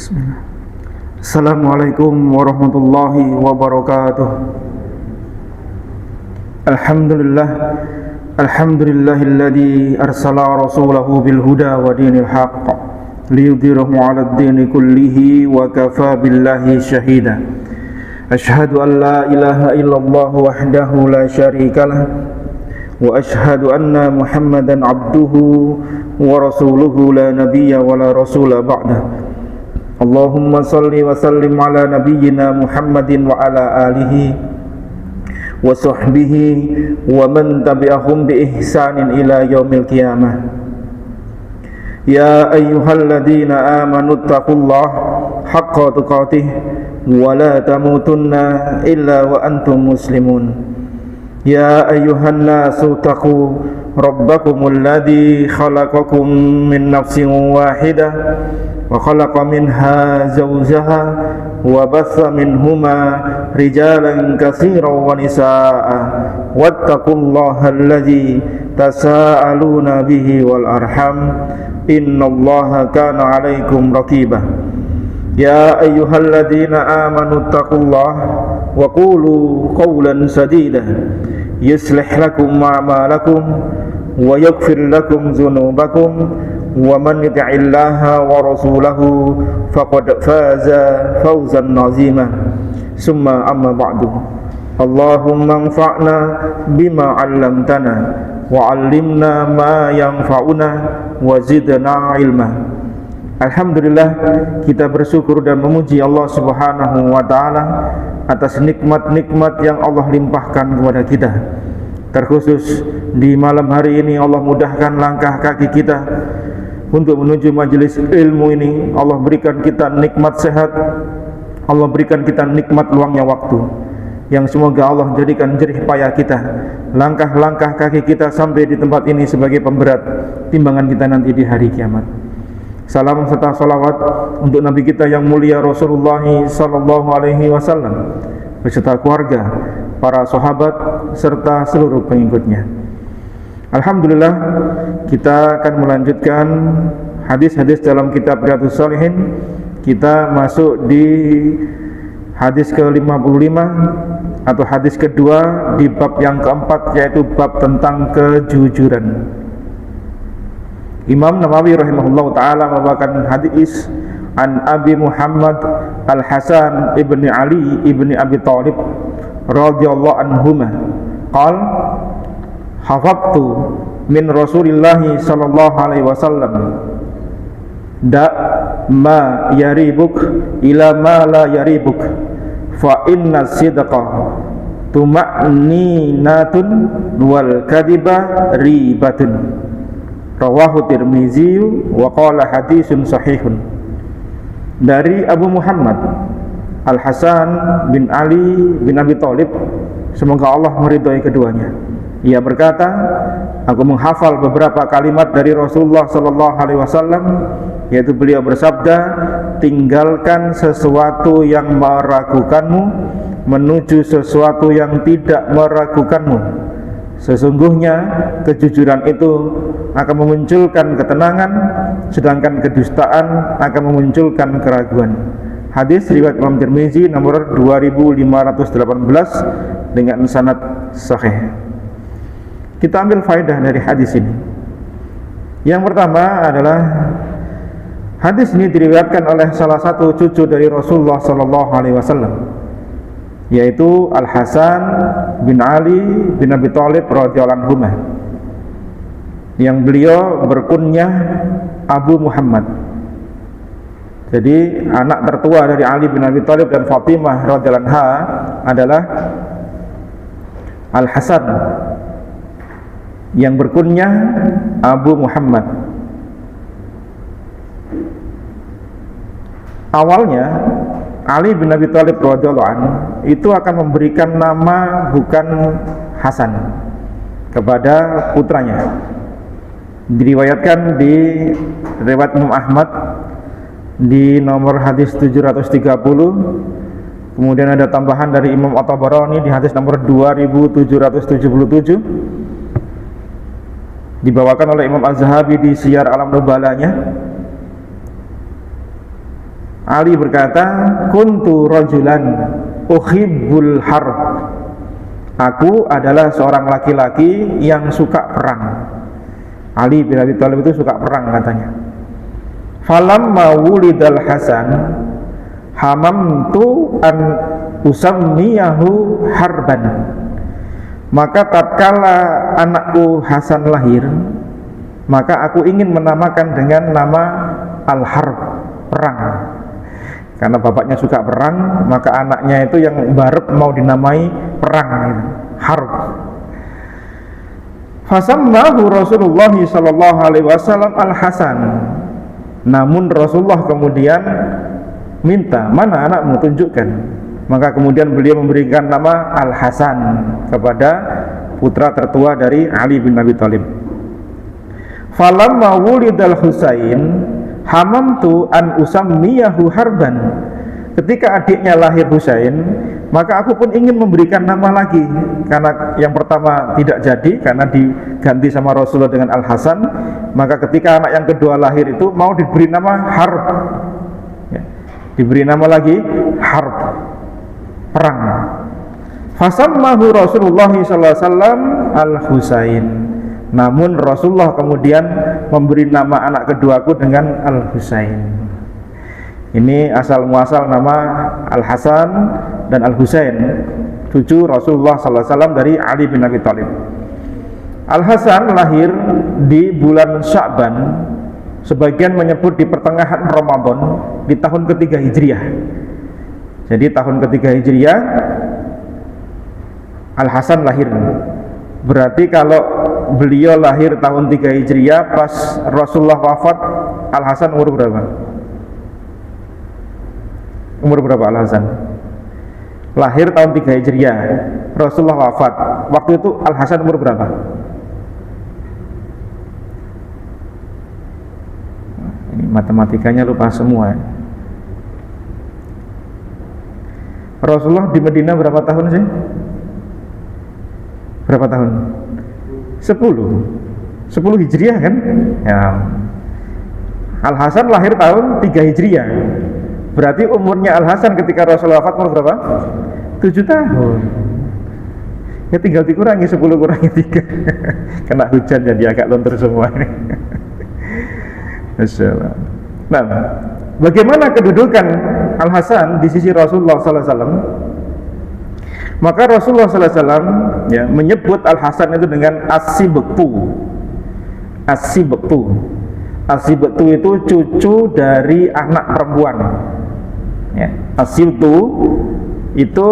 Bismillah. Assalamualaikum warahmatullahi wabarakatuh. Alhamdulillahilladzi arsala rasulahu bil huda wa dinil haqq liyudhhirahu 'alad dini kullihi wa kafa billahi shahida. Asyhadu an la ilaha illallah wahdahu la syarikalah wa asyhadu anna Muhammadan 'abduhu wa rasuluhu la nabiyya wa la rasula ba'da. Allahumma salli wa sallim ala nabiyyina Muhammadin wa ala alihi wa sahbihi wa man tabi'ahum bi ihsanin ila yaumil qiyamah. Ya ayyuhalladzina amanu taqullaha haqqa tuqatih wa la tamutunna illa wa antum muslimun. Ya ayyuhan nasu taqu rabbakumul ladzi khalaqakum min nafsin wahidah wa khalaqa minha zawjaha wa bassa minhuma rijalan katsiran wa nisaa'a wattaqullaha alladzi tasaaluna bihi wal arham innallaha kana 'alaikum raqiba. Ya ayyuhalladzina amanu taqullaha wa qulu qawlan sadida yuslih lakum a'malakum wa yaghfir lakum dhunubakum wa man yuti'illaha wa rasulahu faqad faza fawzan 'azima. Summa amma ba'du. Allahumma anfa'na bima 'allamtana wa 'allimna ma yanfa'una wa zidna 'ilma. Alhamdulillah, kita bersyukur dan memuji Allah Subhanahu wa taala atas nikmat-nikmat yang Allah limpahkan kepada kita. Terkhusus di malam hari ini Allah mudahkan langkah kaki kita untuk menuju majelis ilmu ini. Allah berikan kita nikmat sehat, Allah berikan kita nikmat luangnya waktu, yang semoga Allah jadikan jerih payah kita, langkah-langkah kaki kita sampai di tempat ini sebagai pemberat timbangan kita nanti di hari kiamat. Salam serta salawat untuk Nabi kita yang mulia Rasulullah sallallahu alaihi wasallam beserta keluarga, para sahabat serta seluruh pengikutnya. Alhamdulillah, kita akan melanjutkan hadis-hadis dalam kitab Riyadhus Shalihin. Kita masuk di hadis ke-55 atau hadis kedua di bab yang keempat, yaitu bab tentang kejujuran. Imam Nawawi rahimahullah ta'ala membawakan hadis an Abi Muhammad Al-Hasan ibni Ali ibni Abi Thalib radhiyallahu anhuma qala hafadtu min Rasulillahi sallallahu alaihi wasallam da ma yaribuk ila ma la yaribuk fa inna sidqa tuma'ninatun wal kadiba ribatun. Rawahu Tirmizi wa qala hadisun sahihun. Dari Abu Muhammad Al-Hasan bin Ali bin Abi Thalib, semoga Allah meridhai keduanya, ia berkata, aku menghafal beberapa kalimat dari Rasulullah sallallahu alaihi wasallam, yaitu beliau bersabda, tinggalkan sesuatu yang meragukanmu menuju sesuatu yang tidak meragukanmu. Sesungguhnya kejujuran itu akan memunculkan ketenangan, sedangkan kedustaan akan memunculkan keraguan. Hadis riwayat Imam Tirmizi nomor 2518 dengan sanad sahih. Kita ambil faedah dari hadis ini. Yang pertama adalah hadis ini diriwayatkan oleh salah satu cucu dari Rasulullah sallallahu alaihi wasallam, yaitu Al-Hasan bin Ali bin Abi Thalib radhiyallahu anhu, yang beliau berkunyah Abu Muhammad. Jadi anak tertua dari Ali bin Abi Thalib dan Fatimah radhiyallahu anha adalah Al-Hasan yang berkunyah Abu Muhammad. Awalnya Ali bin Abi Thalib radhiyallahu anhu itu akan memberikan nama bukan Hasan kepada putranya. Diriwayatkan di riwayat Imam Ahmad di nomor hadis 730. Kemudian ada tambahan dari Imam At-Tabarani di hadis nomor 2777. Dibawakan oleh Imam Az-Zahabi di Siyar Alam Nubalanya. Ali berkata, kuntu rajulan uhibbul harb. Aku adalah seorang laki-laki yang suka perang. Ali bin Abi Thalib itu suka perang katanya. Falamma wulidal Hasan hamamtu an usammiyahu harban. Maka tatkala anakku Hasan lahir, maka aku ingin menamakan dengan nama Al-Harb, perang. Karena bapaknya suka perang, maka anaknya itu yang barep mau dinamai perang, Harb. Fasammahu Rasulullah sallallahu alaihi wasallam Al-Hasan. Namun Rasulullah kemudian minta, mana anakmu, tunjukkan. Maka kemudian beliau memberikan nama Al-Hasan kepada putra tertua dari Ali bin Abi Thalib. Falamma wulidal Husain hamamtu an usammiyahu harban. Ketika adiknya lahir Husain, maka aku pun ingin memberikan nama lagi, karena yang pertama tidak jadi karena diganti sama Rasulullah dengan Al-Hasan. Maka ketika anak yang kedua lahir itu mau diberi nama Harb, ya, diberi nama lagi Harb, perang. Fasammahu Rasulullah SAW Al-Husain. Namun Rasulullah kemudian memberi nama anak keduaku dengan Al-Husain. Ini asal muasal nama Al-Hasan dan Al-Husain, cucu Rasulullah SAW dari Ali bin Abi Thalib. Al-Hasan lahir di bulan Sya'ban, sebagian menyebut di pertengahan Ramadan, di tahun ketiga Hijriah. Jadi tahun ketiga Hijriah Al-Hasan lahir. Berarti kalau beliau lahir tahun 3 Hijriah, pas Rasulullah wafat, Al-Hasan umur berapa? Umur berapa Al-Hasan? Lahir tahun 3 Hijriah, Rasulullah wafat. Waktu itu Al-Hasan umur berapa? Ini matematikanya lupa semua. Rasulullah di Medina berapa tahun sih? Berapa tahun? 10 Hijriah kan? Ya. Al-Hasan lahir tahun 3 Hijriah. Berarti umurnya Al-Hasan ketika Rasulullah wafat umur berapa? 7 tahun. Ya tinggal dikurangi 10 kurangi 3. Kena hujan jadi agak lontar semua ini. Masyaallah. Nah, bagaimana kedudukan Al-Hasan di sisi Rasulullah SAW? Maka Rasulullah SAW ya, menyebut Al-Hasan itu dengan As-Sibtu. As-Sibtu. As-Sibtu itu cucu dari anak perempuan. Ya, As-Sibtu itu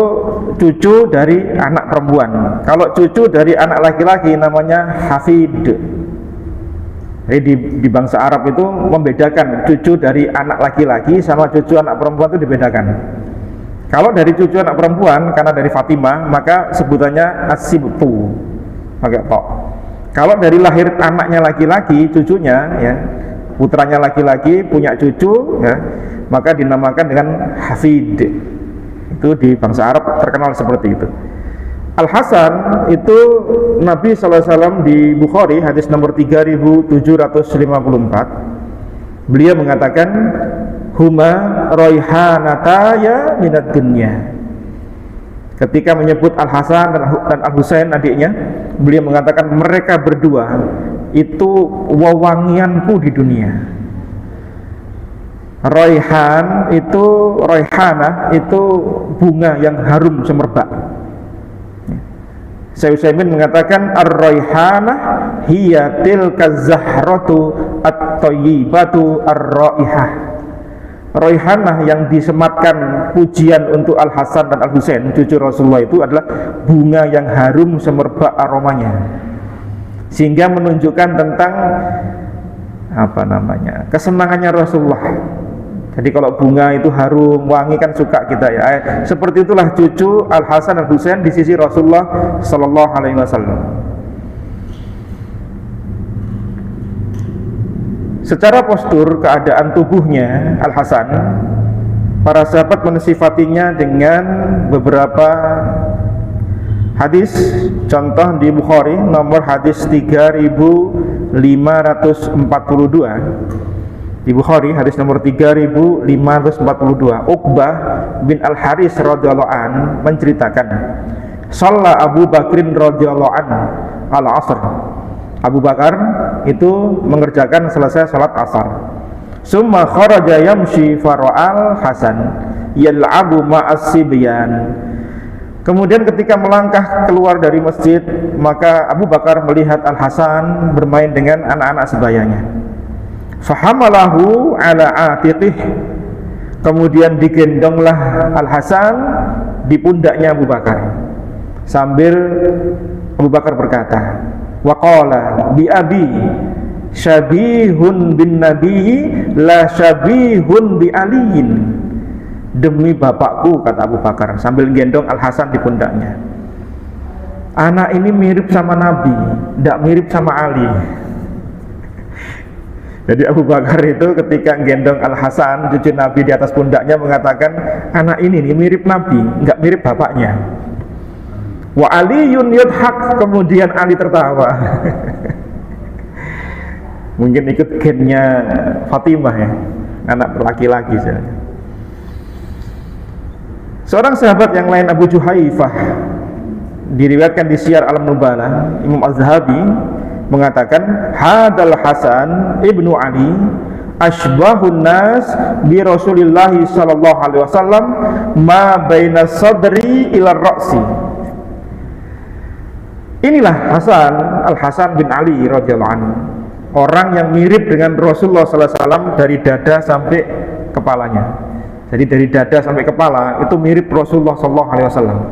cucu dari anak perempuan. Kalau cucu dari anak laki-laki namanya Hafid. Jadi di bangsa Arab itu membedakan cucu dari anak laki-laki sama cucu anak perempuan itu dibedakan. Kalau dari cucu anak perempuan karena dari Fatimah, maka sebutannya As-Sibtu, pakai tok. Kalau dari lahir anaknya laki-laki, cucunya ya, putranya laki-laki punya cucu ya, maka dinamakan dengan Hafid. Itu di bangsa Arab terkenal seperti itu. Al-Hasan itu Nabi SAW di Bukhari hadis nomor 3754, beliau mengatakan huma raihanataya minad dunya. Ketika menyebut Al-Hasan dan Al-Husain adiknya, beliau mengatakan mereka berdua itu wewangianku di dunia. Raihan itu, raihanah itu bunga yang harum semerbak. Syekh Utsaimin mengatakan ar-raihanah hiya tilka zahratu at-thayyibatu ar-raihah. Raihanah yang disematkan pujian untuk Al-Hasan dan Al-Husain cucu Rasulullah itu adalah bunga yang harum semerbak aromanya, sehingga menunjukkan tentang apa namanya, kesenangannya Rasulullah. Jadi kalau bunga itu harum, wangi kan suka kita ya. Seperti itulah cucu Al-Hasan dan Husain di sisi Rasulullah sallallahu alaihi wasallam. Secara postur keadaan tubuhnya Al-Hasan, para sahabat mensifatinya dengan beberapa hadis. Contoh di Bukhari nomor hadis 3542, Di Bukhari hadis nomor 3542, Uqbah bin Al-Haris radhiyallahu an menceritakan, shalla Abu Bakrin radhiyallahu an al-asr. Abu Bakar itu mengerjakan selesai salat asar. Summa kharaja yamshi fara'al Hasan yal'abu ma'as sibyan. Kemudian ketika melangkah keluar dari masjid, maka Abu Bakar melihat Al-Hasan bermain dengan anak-anak sebayanya. Fahamalahu ala atiqih. Kemudian digendonglah Al-Hasan di pundaknya Abu Bakar, sambil Abu Bakar berkata, waqala bi abi syabihun bin nabiyyi la syabihun bi aliyin. Demi bapakku, kata Abu Bakar sambil gendong Al-Hasan di pundaknya, anak ini mirip sama Nabi, tidak mirip sama Ali. Jadi Abu Bakar itu ketika gendong Al-Hasan cucu Nabi di atas pundaknya mengatakan, anak ini nih mirip Nabi, nggak mirip bapaknya. Wa Aliyun yudhak. Kemudian Ali tertawa. Mungkin ikut gennya Fatimah ya, anak laki-laki saja. Seorang sahabat yang lain, Abu Juhaifah, diriwayatkan di Syiar Alam Nubala, Imam Az-Zahabi mengatakan, hadal Hasan ibnu Ali asbahun nas bi Rasulillah sallallahu alaihi wasallam ma baina sadri ila ra'si. Inilah Hasan, Al-Hasan bin Ali radhiyallahu anhu, orang yang mirip dengan Rasulullah sallallahu alaihi wasallam dari dada sampai kepalanya. Jadi dari dada sampai kepala itu mirip Rasulullah sallallahu alaihi wasallam.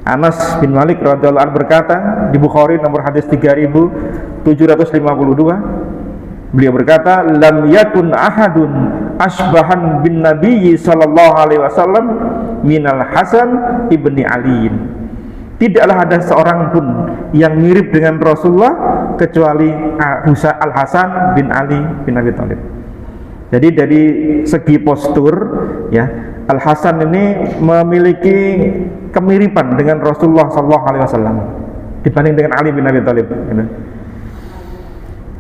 Anas bin Malik radhiyallahu anhu berkata di Bukhari nomor hadis 3752, beliau berkata, lam yakun ahadun asbahan bin nabiyyi sallallahu alaihi wasallam minal Hasan ibni Ali. Tidaklah ada seorang pun yang mirip dengan Rasulullah kecuali Al-Hasan bin Ali bin Abi Thalib. Jadi dari segi postur ya, Al-Hasan ini memiliki kemiripan dengan Rasulullah SAW dibanding dengan Ali bin Abi Thalib.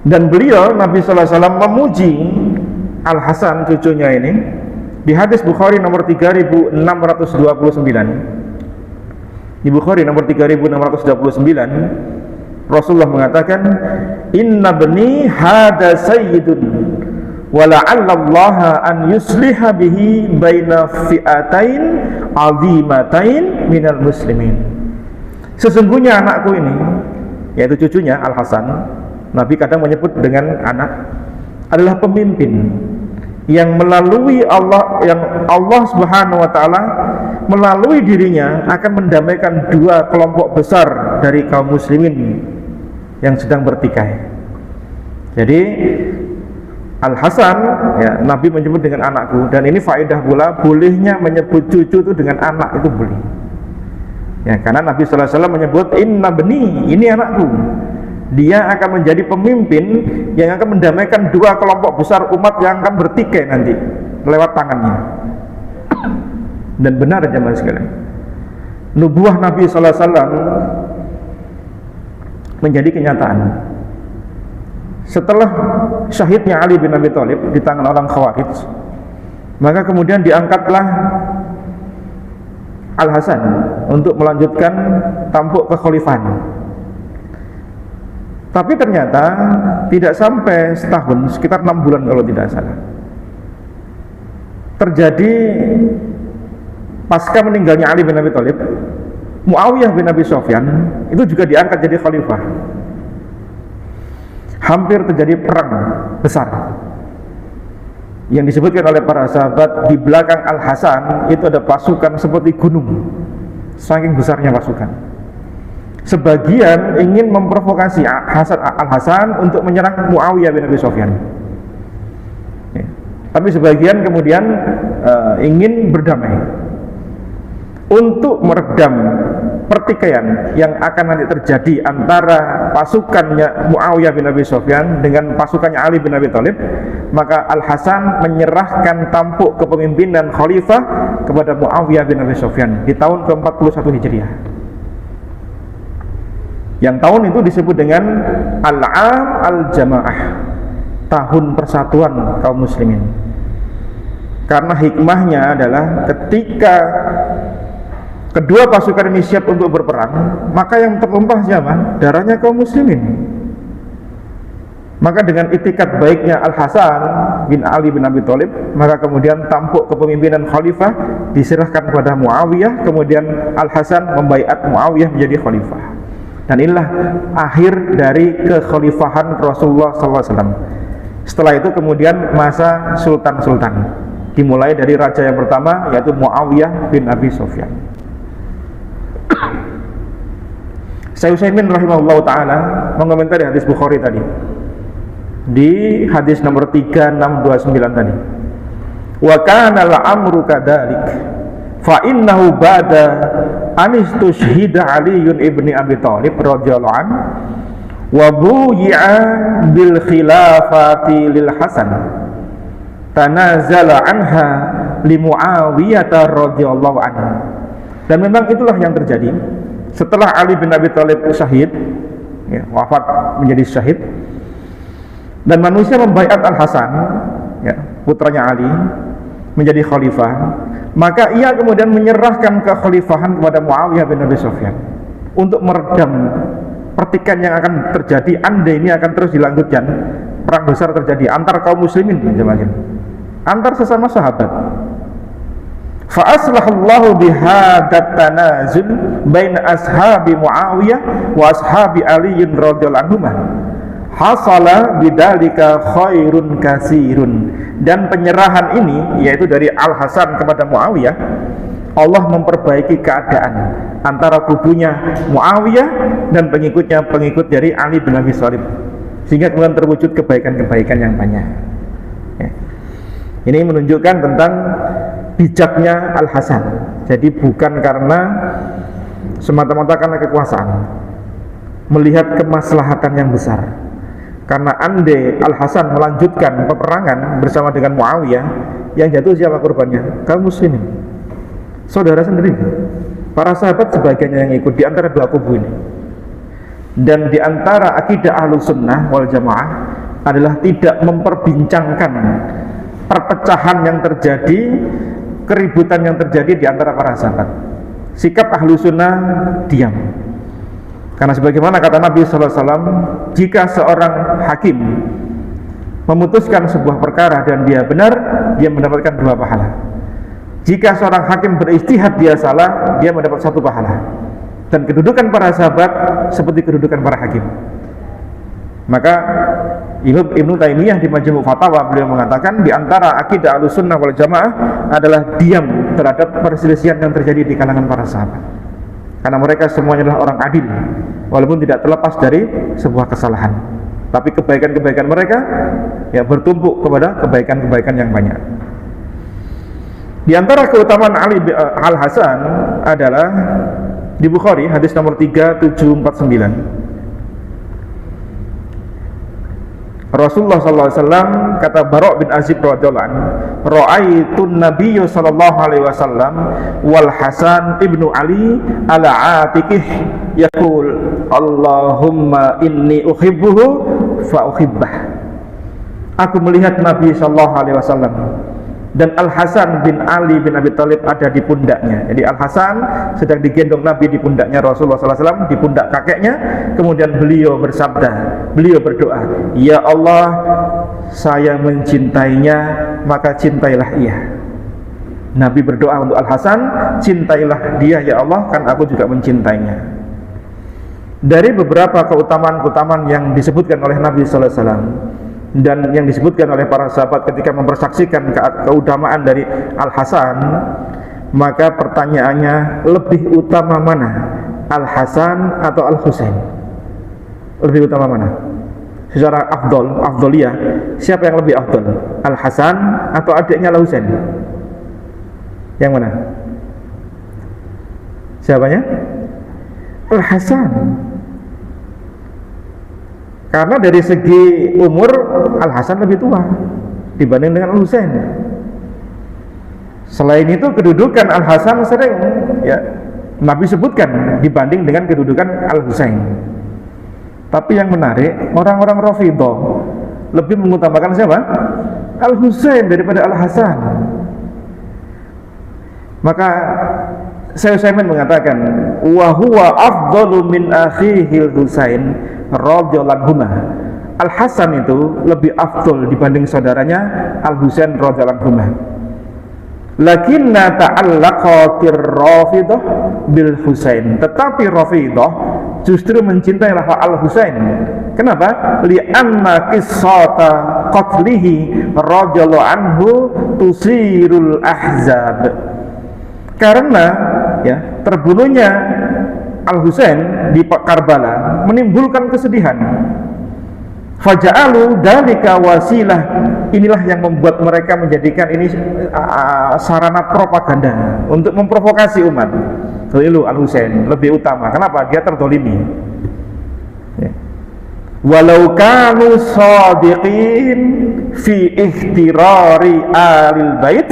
Dan beliau, Nabi SAW, memuji Al-Hasan cucunya ini di hadis Bukhari nomor 3629. Di Bukhari nomor 3629, Rasulullah mengatakan, inna bani hada sayyidun wa la'allallaha an yusliha bihi baina fi'atain azimatain minal muslimin. Sesungguhnya anakku ini, yaitu cucunya Al-Hasan, Nabi kadang menyebut dengan anak, adalah pemimpin yang melalui Allah Subhanahu wa taala melalui dirinya akan mendamaikan dua kelompok besar dari kaum muslimin yang sedang bertikai. Jadi Al-Hasan ya, Nabi menyebut dengan anakku, dan ini faedah pula bolehnya menyebut cucu itu dengan anak, itu boleh. Ya, karena Nabi sallallahu alaihi wasallam menyebut inna bani, ini anakku. Dia akan menjadi pemimpin yang akan mendamaikan dua kelompok besar umat yang akan bertikai nanti lewat tangannya. Dan benar jemaah sekalian, nubuah Nabi sallallahu alaihi wasallam menjadi kenyataan. Setelah syahidnya Ali bin Abi Thalib di tangan orang Khawarij, maka kemudian diangkatlah Al-Hasan untuk melanjutkan tampuk kekhalifahan. Tapi ternyata tidak sampai setahun, sekitar 6 bulan kalau tidak salah, terjadi pasca meninggalnya Ali bin Abi Thalib, Muawiyah bin Abi Sufyan itu juga diangkat jadi khalifah. Hampir terjadi perang besar yang disebutkan oleh para sahabat, di belakang Al-Hasan itu ada pasukan seperti gunung, saking besarnya pasukan. Sebagian ingin memprovokasi Al-Hasan untuk menyerang Muawiyah bin Abi Sufyan ya. Tapi sebagian kemudian ingin berdamai untuk meredam pertikaian yang akan nanti terjadi antara pasukannya Muawiyah bin Abi Sufyan dengan pasukannya Ali bin Abi Thalib. Maka Al-Hasan menyerahkan tampuk kepemimpinan khalifah kepada Muawiyah bin Abi Sufyan di tahun ke-41 Hijriah. Yang tahun itu disebut dengan Al-Am Al-Jamaah, tahun persatuan kaum muslimin. Karena hikmahnya adalah ketika kedua pasukan ini siap untuk berperang, maka yang tertumpah siapa? Darahnya kaum muslimin. Maka dengan itikat baiknya Al-Hasan bin Ali bin Abi Thalib, maka kemudian tampuk kepemimpinan khalifah diserahkan kepada Muawiyah, kemudian Al-Hasan membaiat Muawiyah menjadi khalifah. Dan inilah akhir dari kekhalifahan Rasulullah SAW. Setelah itu kemudian masa sultan-sultan, dimulai dari raja yang pertama yaitu Muawiyah bin Abi Sufyan. Syekh Utsaimin rahimahullah ta'ala mengomentari hadis Bukhari tadi, di hadis nomor 3629 tadi, wa kana al-amru kadzalik fa innahu ba'da anistushhida Ali ibn Abi Thalib radhiyallahu an wa buyi'a bil khilafati lil Hasan tanazala anha li Muawiyah radhiyallahu anhu. Dan memang itulah yang terjadi setelah Ali bin Abi Thalib syahid, ya, wafat menjadi syahid, dan manusia membaiat Al-Hasan, ya, putranya Ali, menjadi khalifah, maka ia kemudian menyerahkan kekhalifahan kepada Muawiyah bin Abi Sufyan untuk meredam pertikaian yang akan terjadi andai ini akan terus dilanjutkan. Perang besar terjadi antar kaum muslimin, antar sesama sahabat. Fa aslahallahu bihadat tanazul baina ashabi Muawiyah wa ashabi Ali radhiyallahu anhum. Hasala bidzalika khairun kasirun. Dan penyerahan ini yaitu dari Al-Hasan kepada Muawiyah, Allah memperbaiki keadaan antara kubunya Muawiyah dan pengikut dari Ali bin Abi Thalib, sehingga kemudian terwujud kebaikan-kebaikan yang banyak, ya. Ini menunjukkan tentang bijaknya Al-Hasan. Jadi bukan karena semata-mata karena kekuasaan, melihat kemaslahatan yang besar. Karena andai Al-Hasan melanjutkan peperangan bersama dengan Muawiyah, yang jatuh siapa korbannya? Kaum muslimin, saudara sendiri, para sahabat sebagiannya yang ikut di antara dua kubu ini. Dan di antara akidah Ahlus Sunnah wal Jamaah adalah tidak memperbincangkan perpecahan yang terjadi, keributan yang terjadi di antara para sahabat. Sikap Ahlus Sunnah diam. Karena sebagaimana kata Nabi SAW, jika seorang hakim memutuskan sebuah perkara dan dia benar, dia mendapatkan 2 pahala. Jika seorang hakim berijtihad dia salah, dia mendapat 1 pahala. Dan kedudukan para sahabat seperti kedudukan para hakim. Maka Ibnu Taimiyah di Majmu' Fatawa beliau mengatakan di antara akidah Ahlussunnah wal Jamaah adalah diam terhadap perselisihan yang terjadi di kalangan para sahabat. Karena mereka semuanya adalah orang adil, walaupun tidak terlepas dari sebuah kesalahan. Tapi kebaikan-kebaikan mereka ya bertumpuk kepada kebaikan-kebaikan yang banyak. Di antara keutamaan Ali Al-Hasan adalah di Bukhari hadis nomor 3749. Rasulullah SAW kata Bara' bin Azib radhiyallahu anhu, ra'aitun nabiyyu sallallahu alaihi wasallam wal Hasan ibnu Ali ala atiqih yaqul Allahumma inni uhibbuhu fa uhibbah. Aku melihat Nabi sallallahu alaihi wasallam dan Al-Hasan bin Ali bin Abi Thalib ada di pundaknya. Jadi Al-Hasan sedang digendong Nabi di pundaknya Rasulullah SAW, di pundak kakeknya. Kemudian beliau bersabda, beliau berdoa, ya Allah, saya mencintainya, maka cintailah ia. Nabi berdoa untuk Al-Hasan, cintailah dia ya Allah, kan aku juga mencintainya. Dari beberapa keutamaan-keutamaan yang disebutkan oleh Nabi SAW dan yang disebutkan oleh para sahabat ketika mempersaksikan keutamaan dari Al-Hasan, maka pertanyaannya, lebih utama mana, Al-Hasan atau Al-Husain? Lebih utama mana? Secara afdoliyah, siapa yang lebih afdol, Al-Hasan atau adiknya Al-Husain? Yang mana? Siapanya? Al-Hasan. Karena dari segi umur Al-Hasan lebih tua dibanding dengan Al-Husain. Selain itu kedudukan Al-Hasan sering ya Nabi sebutkan dibanding dengan kedudukan Al-Husain. Tapi yang menarik, orang-orang Rafidhah lebih mengutamakan siapa? Al-Husain daripada Al-Hasan. Maka Syekh Utsaimin mengatakan, wa huwa afdalu min akhihi Al-Husain radhiyallahu anhu. Al-Hasan itu lebih afdal dibanding saudaranya Al-Husain radhiyallahu anhu. Lakinna ta'allaqatir Rafidhah bil Husain. Tetapi Rafidhah justru mencintai Al-Husain. Kenapa? Li'anna qissata qatlihi radhiyallahu anhu tusirul ahzab. Karena ya, terbunuhnya Al-Husain di Karbala menimbulkan kesedihan. Faja'alu dalika wasilah. Inilah yang membuat mereka menjadikan ini sarana propaganda untuk memprovokasi umat. Lalu Al-Husain lebih utama. Kenapa? Dia terdolimi ya. Walau kanu shadiqin fi ihtirari alil bait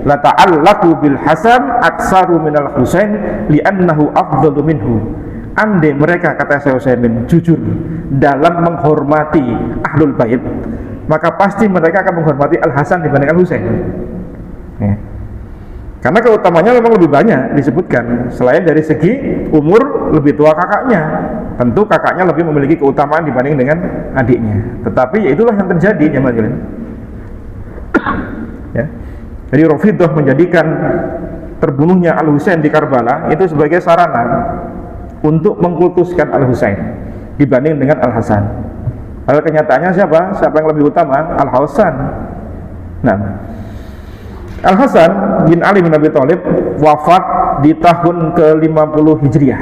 la ta'allaqu bil Hasan aksaru minal Husain li'annahu afdalu minhu. Andai mereka, kata Syekh Utsaimin, jujur dalam menghormati Ahlul Bait, maka pasti mereka akan menghormati Al-Hasan dibanding Al-Husain ya. Karena keutamanya memang lebih banyak disebutkan. Selain dari segi umur lebih tua kakaknya, tentu kakaknya lebih memiliki keutamaan dibanding dengan adiknya. Tetapi ya itulah yang terjadi jemaah ya. Jadi Rafidhah menjadikan terbunuhnya Al-Husain di Karbala itu sebagai sarana untuk mengkultuskan Al-Husain dibanding dengan Al-Hasan. Padahal kenyataannya siapa? Siapa yang lebih utama? Al-Hasan. Nah, Al-Hasan bin Ali bin Abi Thalib wafat di tahun ke-50 Hijriah.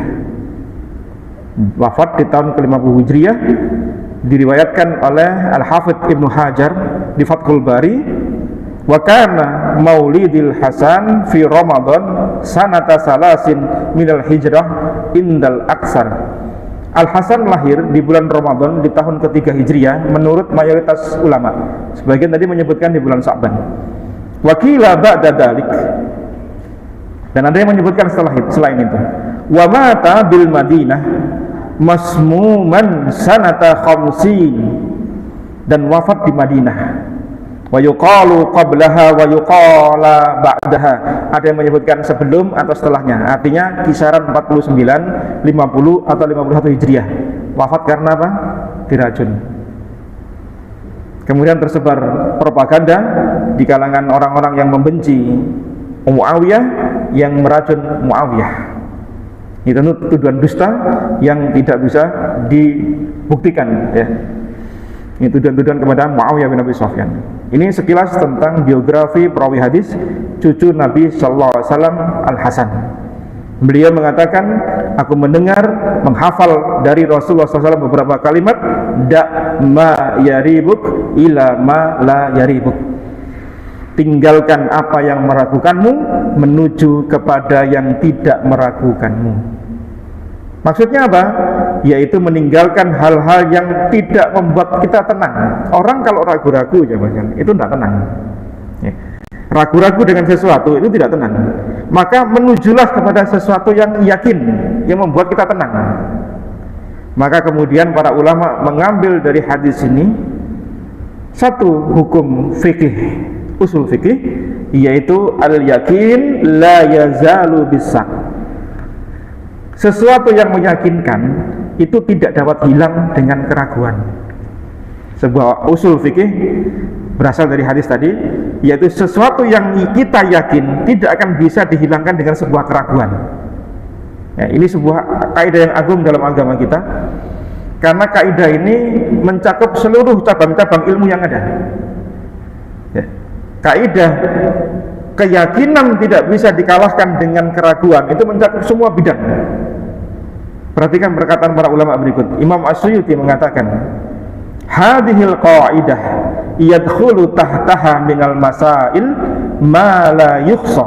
Wafat di tahun ke-50 Hijriah, diriwayatkan oleh Al-Hafidz Ibnu Hajar di Fathul Bari. Wa kana maulidil Hasan fi Ramadan sanata salasin minal hijrah indal aksar. Al-Hasan lahir di bulan Ramadan di tahun ketiga Hijriah menurut mayoritas ulama. Sebagian tadi menyebutkan di bulan Sa'ban. Wakila ba'da dalik. Dan ada yang menyebutkan selain itu. Wa mata bil Madinah masmuman sanata khamsin, dan wafat di Madinah. Wa yuqalu qablaha wa yuqala ba'daha. Ada yang menyebutkan sebelum atau setelahnya. Artinya kisaran 49, 50 atau 51 Hijriah. Wafat karena apa? Diracun. Kemudian tersebar propaganda di kalangan orang-orang yang membenci Muawiyah, yang meracun Muawiyah. Itu tuduhan dusta yang tidak bisa dibuktikan ya. Ini tuduhan-tuduhan kepada Muawiyah bin Abi Sufyan. Ini sekilas tentang biografi perawi hadis cucu Nabi sallallahu alaihi wasallam Al-Hasan. Beliau mengatakan, aku mendengar, menghafal dari Rasulullah SAW beberapa kalimat, da' ma yaribuk ila ma la yaribuk. Tinggalkan apa yang meragukanmu menuju kepada yang tidak meragukanmu. Maksudnya apa? Yaitu meninggalkan hal-hal yang tidak membuat kita tenang. Orang kalau ragu-ragu itu tidak tenang ya. Ragu-ragu dengan sesuatu itu tidak tenang. Maka menujulah kepada sesuatu yang yakin, yang membuat kita tenang. Maka kemudian para ulama mengambil dari hadis ini satu hukum fikih, usul fikih, yaitu al-yakin la yazalu bisak. Sesuatu yang meyakinkan itu tidak dapat hilang dengan keraguan. Sebuah usul fikih berasal dari hadis tadi, yaitu sesuatu yang kita yakin tidak akan bisa dihilangkan dengan sebuah keraguan ya. Ini sebuah kaidah yang agung dalam agama kita, karena kaidah ini mencakup seluruh cabang-cabang ilmu yang ada ya. Kaidah keyakinan tidak bisa dikalahkan dengan keraguan itu mencakup semua bidang. Perhatikan perkataan para ulama berikut. Imam As-Suyuti mengatakan, hadhil qaidah yadkhulu tahtaha minal masail ma la yukhsha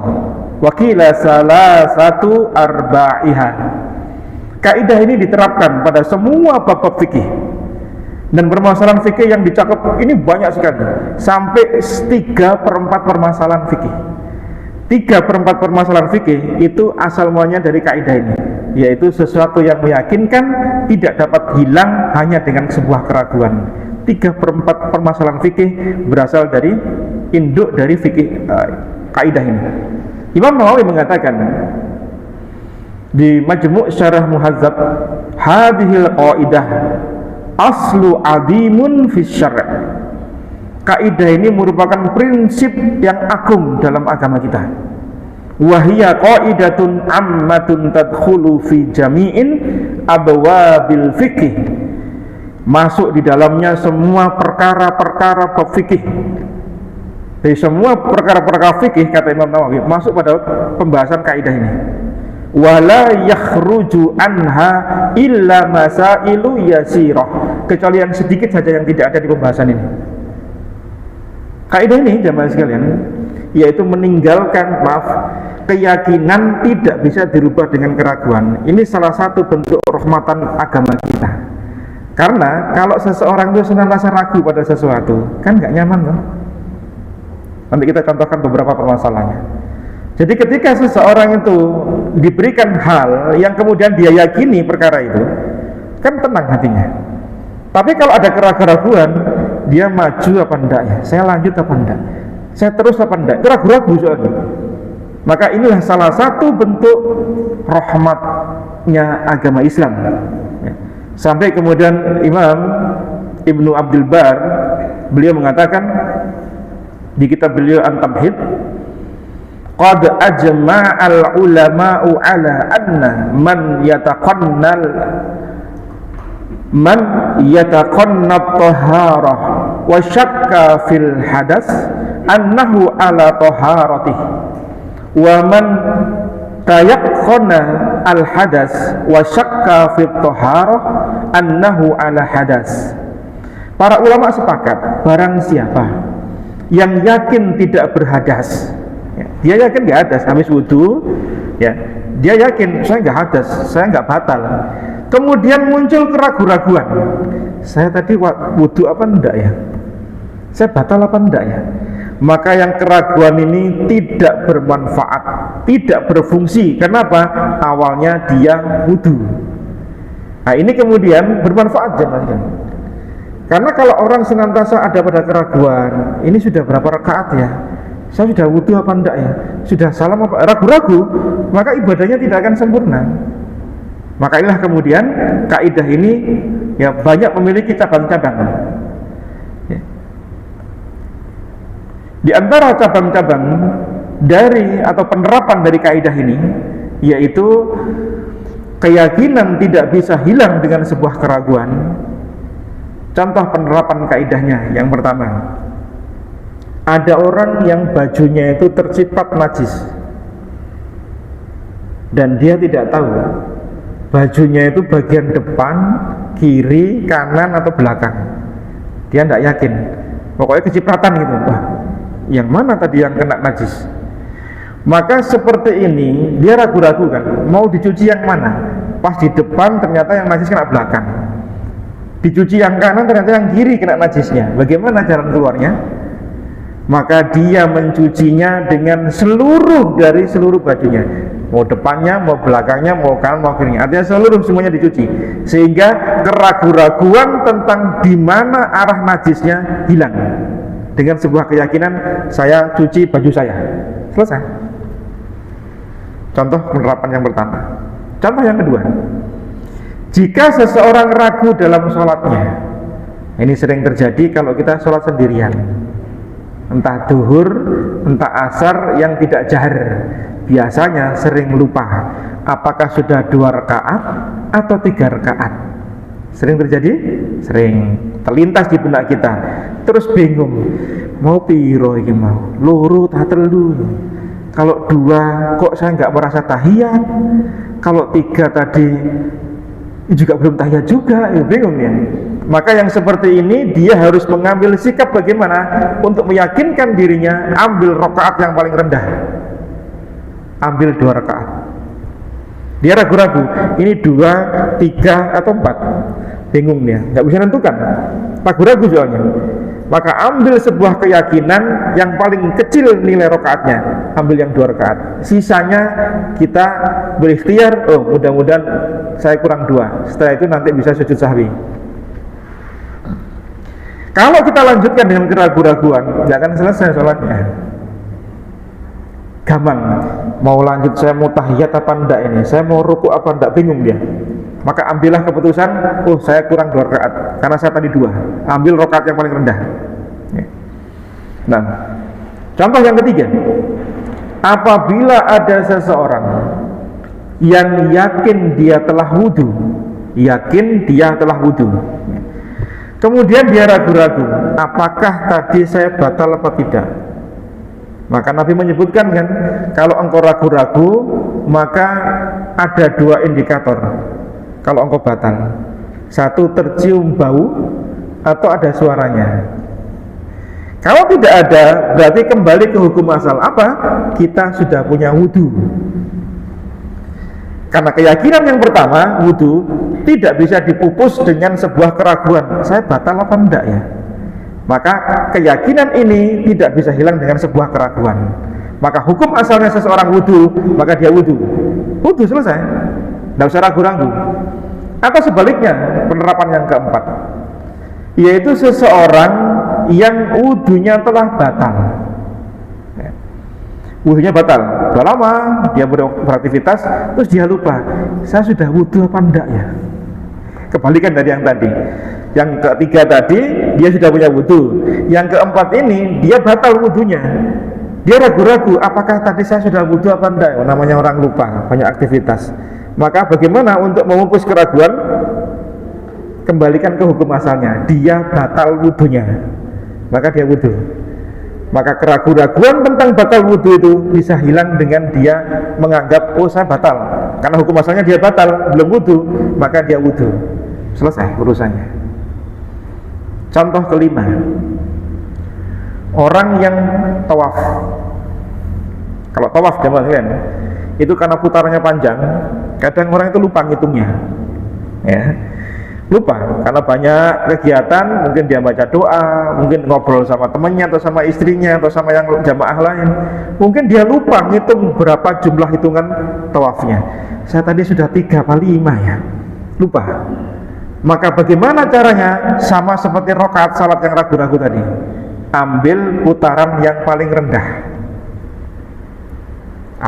wa qila salasatu arba'iha. Kaidah ini diterapkan pada semua bab-bab fikih, dan permasalahan fikih yang dicakup ini banyak sekali, sampai 3/4 permasalahan fikih. 3/4 permasalahan fikih itu asal muanya dari kaidah ini, yaitu sesuatu yang meyakinkan tidak dapat hilang hanya dengan sebuah keraguan. 3/4 permasalahan fikih berasal dari induk dari fikih kaidah ini. Imam Nawawi mengatakan di Majmu' Syarah Muhadzab, hadhil qaidah aslu adimun fi syara'. Kaidah ini merupakan prinsip yang agung dalam agama kita. Wahia qaidatun ammatun tadkhulu fi jami'in abwabil fikih. Masuk di dalamnya semua perkara-perkara bab fikih. Dari semua perkara-perkara fikih, kata Imam Nawawi, masuk pada pembahasan kaidah ini. Wala yakhruju anha illa masailu yasirah, kecuali yang sedikit saja yang tidak ada di pembahasan ini. Kaidah ini jamaah sekalian, yaitu meninggalkan keyakinan tidak bisa dirubah dengan keraguan. Ini salah satu bentuk rahmatan agama kita. Karena kalau seseorang itu senantiasa ragu pada sesuatu, kan nggak nyaman kan? Nanti kita contohkan beberapa permasalahannya. Jadi ketika seseorang itu diberikan hal yang kemudian dia yakini perkara itu, kan tenang hatinya. Tapi kalau ada keraguan, dia maju apa enggak ya? Saya lanjut apa enggak? Saya terus apa enggak? Itu ragu-ragu soalnya. Maka inilah salah satu bentuk rahmatnya agama Islam. Sampai kemudian Imam Ibnu Abdul Bar, beliau mengatakan di kitab beliau An-Tamhid, qad ajma'al ulama'u ala anna man yataqannat taharah wa syakka fil hadas annahu ala taharatih, wa man tayaqqana al hadas wa syakka fit taharah annahu ala hadas. Para ulama sepakat, barang siapa yang yakin tidak berhadas, dia yakin nggak hadas, habis wudu, ya, dia yakin saya nggak hadas, saya nggak batal. Kemudian muncul keraguan-raguan, saya tadi wudu apa enggak ya? Saya batal apa enggak ya? Maka yang keraguan ini tidak bermanfaat, tidak berfungsi. Kenapa? Awalnya dia wudu. Nah ini kemudian bermanfaat jemaah. Karena kalau orang senantiasa ada pada keraguan, ini sudah berapa rakaat ya? Saya sudah wudu apa enggak ya? Sudah salam apa? Ragu-ragu, maka ibadahnya tidak akan sempurna. Maka inilah kemudian kaidah ini ya banyak memiliki cabang-cabang. Ya. Di antara cabang-cabang dari atau penerapan dari kaidah ini, yaitu keyakinan tidak bisa hilang dengan sebuah keraguan. Contoh penerapan kaidahnya yang pertama, ada orang yang bajunya itu tercipat najis dan dia tidak tahu bajunya itu bagian depan, kiri, kanan atau belakang. Dia tidak yakin, pokoknya kecipratan gitu. Wah, yang mana tadi yang kena najis? Maka seperti ini dia ragu-ragu kan, mau dicuci yang mana? Pas di depan ternyata yang najis kena belakang, dicuci yang kanan ternyata yang kiri kena najisnya. Bagaimana jalan keluarnya? Maka dia mencucinya dengan seluruh bajunya, mau depannya, mau belakangnya, mau kanan, mau kirinya, artinya semuanya dicuci, sehingga keraguan-raguan tentang di mana arah najisnya hilang. Dengan sebuah keyakinan, saya cuci baju saya, selesai. Contoh penerapan yang pertama. Contoh yang kedua, jika seseorang ragu dalam sholatnya, ini sering terjadi kalau kita sholat sendirian, entah duhur, entah asar yang tidak jahar. Biasanya sering lupa apakah sudah 2 rakaat atau 3 rakaat. Sering terjadi? Sering terlintas di benak kita. Terus bingung, mau piro iki mau? Loro ta telu? Kalau 2 kok saya nggak merasa tahiyat? Kalau 3 tadi juga belum tahiyat juga, ya bingung ya. Maka yang seperti ini dia harus mengambil sikap bagaimana untuk meyakinkan dirinya, ambil rakaat yang paling rendah, ambil 2 rakaat. Dia ragu-ragu, ini 2, 3 atau 4, bingung dia, nggak bisa nentukan, ragu-ragu soalnya. maka ambil sebuah keyakinan yang paling kecil nilai rakaatnya, ambil yang 2 rakaat. Sisanya kita berikhtiar, oh mudah-mudahan saya kurang 2. Setelah itu nanti bisa sujud sahwi. Kalau kita lanjutkan dengan keraguan-raguan, nggak akan selesai sholatnya. Gampang, mau lanjut, saya mau tahiyat apa enggak ini, saya mau ruku apa enggak, bingung dia. Maka ambillah keputusan, oh saya kurang 2 rakaat karena saya tadi 2, ambil rakaat yang paling rendah. Nah, contoh yang ketiga, apabila ada seseorang yang yakin dia telah wudu, kemudian dia ragu-ragu, apakah tadi saya batal apa tidak? Maka Nabi menyebutkan kan, kalau engkau ragu-ragu, maka ada 2 indikator. Kalau engkau batal, 1 tercium bau atau ada suaranya. Kalau tidak ada, berarti kembali ke hukum asal apa? Kita sudah punya wudu. Karena keyakinan yang pertama, wudu, tidak bisa dipupus dengan sebuah keraguan, saya batal apa enggak ya. Maka keyakinan ini tidak bisa hilang dengan sebuah keraguan. Maka hukum asalnya seseorang wudu, maka dia wudu selesai, tidak usah ragu-ragu. Atau sebaliknya, penerapan yang keempat, yaitu seseorang yang wudunya telah batal. Wudunya batal, sudah lama dia beraktivitas, terus dia lupa, saya sudah wudu apa enggak ya. Kebalikan dari yang tadi. Yang ketiga tadi, dia sudah punya wudu. Yang keempat ini, dia batal wudunya. Dia ragu-ragu, apakah tadi saya sudah wudu apa enggak. Namanya orang lupa, banyak aktivitas. Maka bagaimana untuk memupus keraguan? Kembalikan ke hukum asalnya, dia batal wudunya, maka dia wudu. Maka keraguan-raguan tentang batal wudu itu bisa hilang dengan dia menganggap, oh saya batal, karena hukum asalnya dia batal, belum wudu, maka dia wudu. Selesai urusannya. Contoh kelima, orang yang tawaf. Kalau tawaf jemaah itu karena putarannya panjang, kadang orang itu lupa ngitungnya, ya. Lupa karena banyak kegiatan, mungkin dia baca doa, mungkin ngobrol sama temannya atau sama istrinya atau sama yang jamaah lain, mungkin dia lupa ngitung berapa jumlah hitungan tawafnya. Saya tadi sudah 3 apa 5 ya, lupa. Maka bagaimana caranya? Sama seperti rakaat salat yang ragu-ragu tadi, ambil putaran yang paling rendah.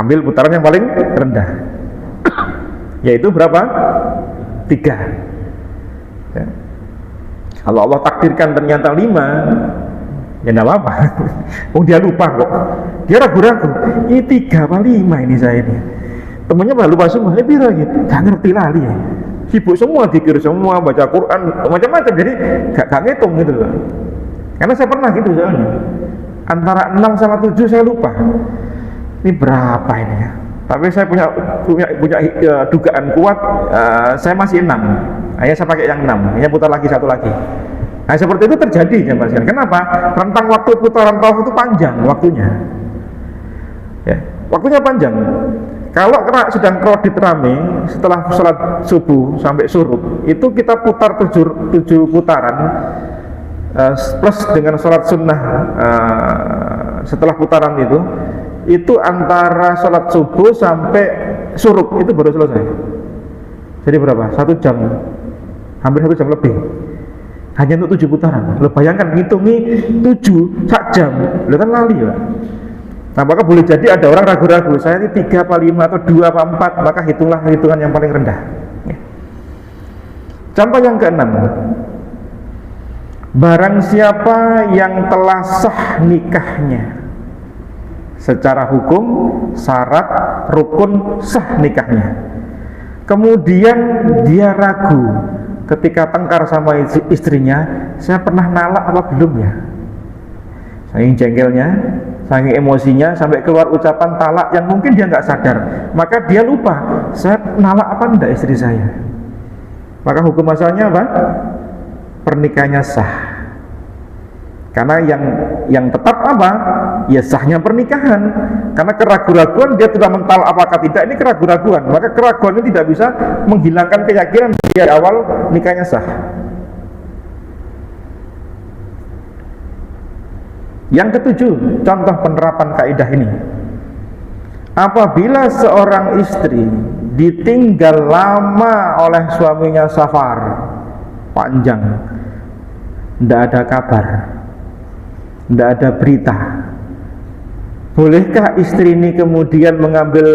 Ambil putaran yang paling rendah, yaitu berapa? 3 ya. Kalau Allah takdirkan ternyata 5, ya enggak apa-apa. Oh dia lupa kok, dia ragu-ragu, ini 3 apa 5 ini saya ini. Temennya malah lupa semua, lagi gak ngerti lali ya. Sibuk semua, dikir semua, baca Quran, macam-macam, jadi gak ngitung gitu loh. Karena saya pernah gitu soalnya, antara 6 sama 7 saya lupa. Ini berapa ini ya? Tapi saya punya dugaan kuat, saya masih 6. Akhirnya saya pakai yang 6, akhirnya putar lagi 1 lagi. Nah seperti itu terjadi ya Mas. Kenapa? Rentang waktu putaran tawaf itu panjang waktunya. Ya, waktunya panjang. Kalau sedang kredit rame, setelah sholat subuh sampai surut, itu kita putar 7 putaran, plus dengan sholat sunnah setelah putaran itu antara sholat subuh sampai surut itu baru selesai. Jadi berapa? 1 jam, hampir 1 jam lebih, hanya untuk 7 putaran. Lo bayangkan ngitungi 7 sak jam, lo kan lali ya. Nah maka boleh jadi ada orang ragu-ragu, saya ini 3 apa 5 atau 2 apa 4, maka hitunglah hitungan yang paling rendah ya. Contoh yang ke-6, barang siapa yang telah sah nikahnya, secara hukum, syarat, rukun sah nikahnya, kemudian dia ragu ketika tengkar sama istrinya, saya pernah nalak apa belum ya. Saking jengkelnya, saking emosinya, sampai keluar ucapan talak yang mungkin dia nggak sadar, maka dia lupa, saya nalak apa enggak istri saya. Maka hukum asalnya apa? Pernikahannya sah. Karena yang tetap apa? Ya sahnya pernikahan. Karena keraguan-raguan dia sudah mental apakah tidak, ini keraguan-raguan. Maka keraguan ini tidak bisa menghilangkan keyakinan di awal nikahnya sah. Yang ketujuh, contoh penerapan kaidah ini. Apabila seorang istri ditinggal lama oleh suaminya safar panjang, tidak ada kabar, tidak ada berita, bolehkah istri ini kemudian mengambil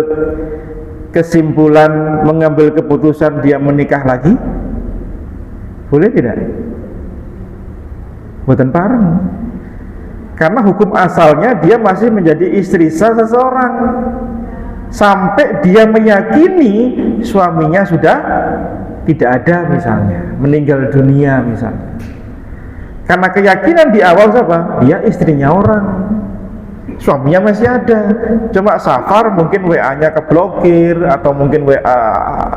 kesimpulan, mengambil keputusan dia menikah lagi? Boleh tidak? Boten pareng. Karena hukum asalnya dia masih menjadi istri sah seseorang sampai dia meyakini suaminya sudah tidak ada, misalnya meninggal dunia misalnya. Karena keyakinan di awal siapa? Dia istrinya orang, suaminya masih ada, cuma safar, mungkin WA-nya keblokir atau mungkin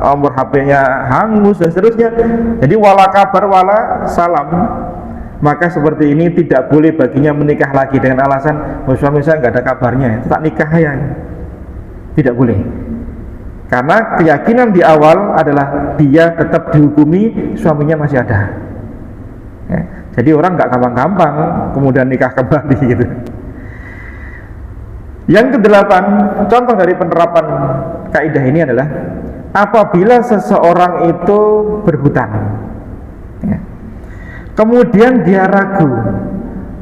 nomor HP-nya hangus dan seterusnya. Jadi wala kabar wala salam. Maka seperti ini tidak boleh baginya menikah lagi dengan alasan suami saya nggak ada kabarnya, itu tak nikah ya. Tidak boleh. Karena keyakinan di awal adalah dia tetap dihukumi suaminya masih ada. Ya, jadi orang nggak gampang-gampang kemudian nikah kembali gitu. Yang kedelapan, contoh dari penerapan kaidah ini adalah apabila seseorang itu berhutang, ya, kemudian dia ragu,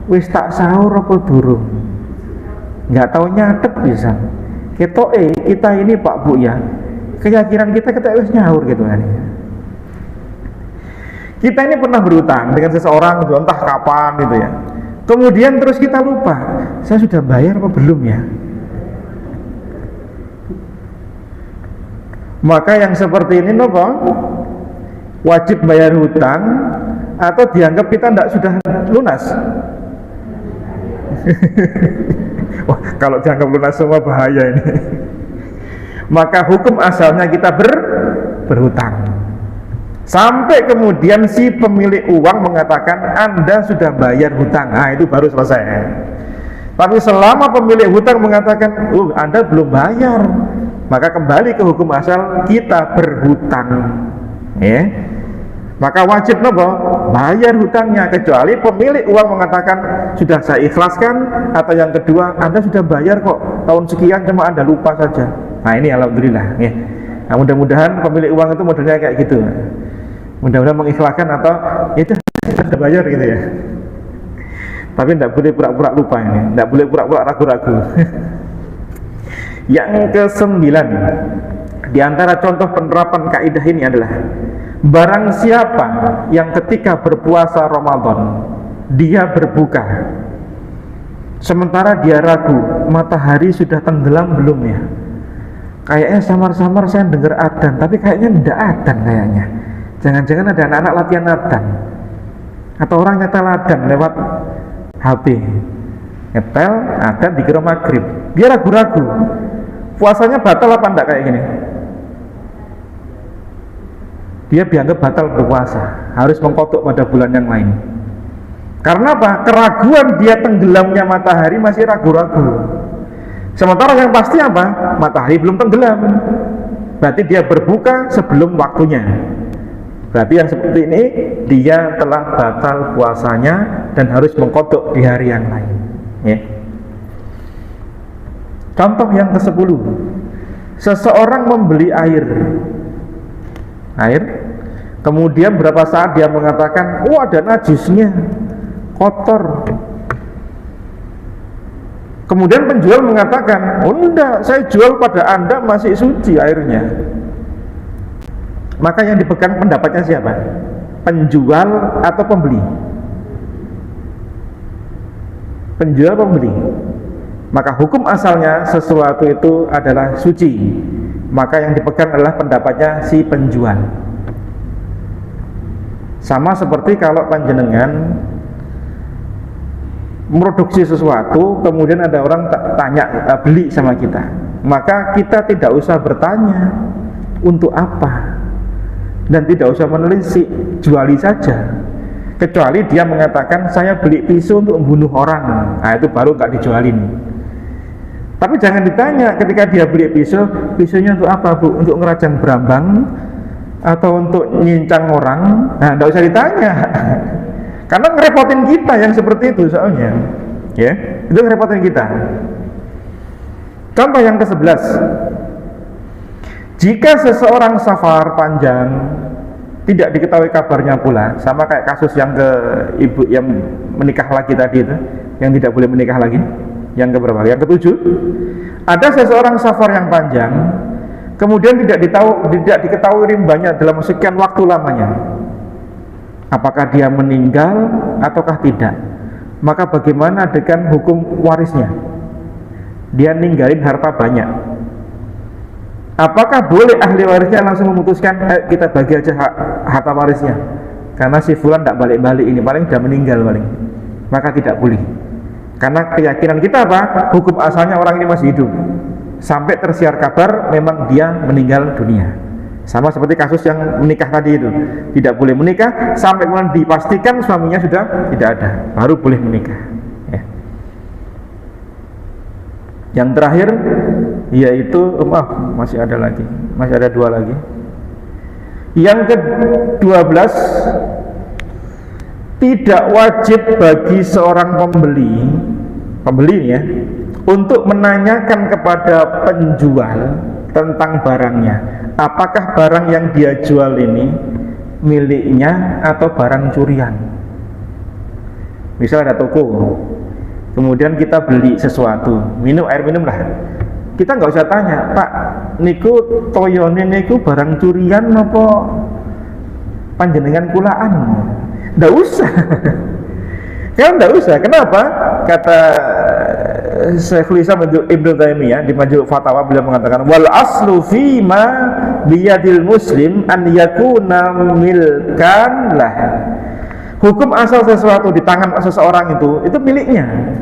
wis tak sahur apa durung, nggak tahu nyatet bisa. Kita ini Pak Bu ya, keyakinan kita wis nyaur gitu kan. Kita ini pernah berhutang dengan seseorang gitu, entah kapan gitu ya. Kemudian terus kita lupa, saya sudah bayar apa belum ya? Maka yang seperti ini nopo wajib bayar hutang atau dianggap kita tidak sudah lunas? Wah, kalau dianggap lunas semua bahaya ini. Maka hukum asalnya kita berhutang sampai kemudian si pemilik uang mengatakan Anda sudah bayar hutang, nah itu baru selesai. Tapi selama pemilik hutang mengatakan Anda belum bayar, maka kembali ke hukum asal, kita berhutang, ya. Maka wajib nopo bayar hutangnya, kecuali pemilik uang mengatakan sudah saya ikhlaskan, atau yang kedua Anda sudah bayar kok tahun sekian, cuma Anda lupa saja. Nah ini alhamdulillah ya. Nah, mudah-mudahan pemilik uang itu modelnya kayak gitu, mudah-mudahan mengikhlaskan atau itu sudah bayar gitu ya. Tapi tidak boleh pura-pura lupa ini, tidak boleh pura-pura ragu-ragu. Yang kesembilan, di antara contoh penerapan kaidah ini adalah barang siapa yang ketika berpuasa Ramadan dia berbuka sementara dia ragu matahari sudah tenggelam belum ya, kayaknya samar-samar saya dengar adzan tapi kayaknya tidak adzan, kayaknya jangan-jangan ada anak-anak latihan adzan atau orang nyetel adzan lewat HP, nyetel adzan dikira maghrib, dia ragu-ragu puasanya batal apa enggak kayak gini? Dia dianggap batal berpuasa, harus mengkodok pada bulan yang lain. Karena apa? Keraguan dia tenggelamnya matahari masih ragu-ragu. Sementara yang pasti apa? Matahari belum tenggelam. Berarti dia berbuka sebelum waktunya. Berarti yang seperti ini dia telah batal puasanya dan harus mengkodok di hari yang lain. Ya. Contoh yang ke-10, seseorang membeli air, kemudian berapa saat dia mengatakan, ada najisnya, kotor. Kemudian penjual mengatakan, enggak, saya jual pada Anda masih suci airnya. Maka yang dipegang pendapatnya siapa? Penjual atau pembeli? Penjual atau pembeli? Maka hukum asalnya sesuatu itu adalah suci, maka yang dipegang adalah pendapatnya si penjual. Sama seperti kalau panjenengan memproduksi sesuatu, kemudian ada orang tanya beli sama kita, maka kita tidak usah bertanya untuk apa dan tidak usah menelisik, juali saja. Kecuali dia mengatakan saya beli pisau untuk membunuh orang, nah itu baru nggak dijualin. Tapi jangan ditanya ketika dia beli pisau, pisaunya untuk apa Bu? Untuk ngerajang berambang atau untuk nyincang orang? Nah, tidak usah ditanya. Karena ngerepotin kita yang seperti itu soalnya. Ya, itu kerepotan kita. Contoh yang ke-11. Jika seseorang safar panjang, tidak diketahui kabarnya pula, sama kayak kasus yang ke ibu yang menikah lagi tadi itu, yang tidak boleh menikah lagi. Yang keberapa? Yang ke-7. Ada seseorang safar yang panjang, kemudian tidak diketahui rimbanya dalam sekian waktu lamanya. Apakah dia meninggal ataukah tidak? Maka bagaimana dengan hukum warisnya? Dia ninggalin harta banyak. Apakah boleh ahli warisnya langsung memutuskan kita bagi aja harta warisnya? Karena si fulan tidak balik-balik ini, paling sudah meninggal paling. Maka tidak boleh. Karena keyakinan kita apa? Hukum asalnya orang ini masih hidup sampai tersiar kabar memang dia meninggal dunia. Sama seperti kasus yang menikah tadi itu, tidak boleh menikah sampai kemudian dipastikan suaminya sudah tidak ada, baru boleh menikah. Ya. Yang terakhir yaitu masih ada 2 lagi. Yang ke-12, tidak wajib bagi seorang pembeli ya, untuk menanyakan kepada penjual tentang barangnya, apakah barang yang dia jual ini miliknya atau barang curian. Misal ada toko, kemudian kita beli sesuatu, air minum lah, kita nggak usah tanya, Pak, niku toyone niku barang curian apa panjenengan kulaan? Nggak usah. Kan nggak usah. Kenapa? Kata Syekhul Islam Ibnu Taimiyah di Majmu' Fatawa, beliau mengatakan wal aslu fi ma biyadil muslim an yakuna milkan lah. Hukum asal sesuatu di tangan seseorang itu miliknya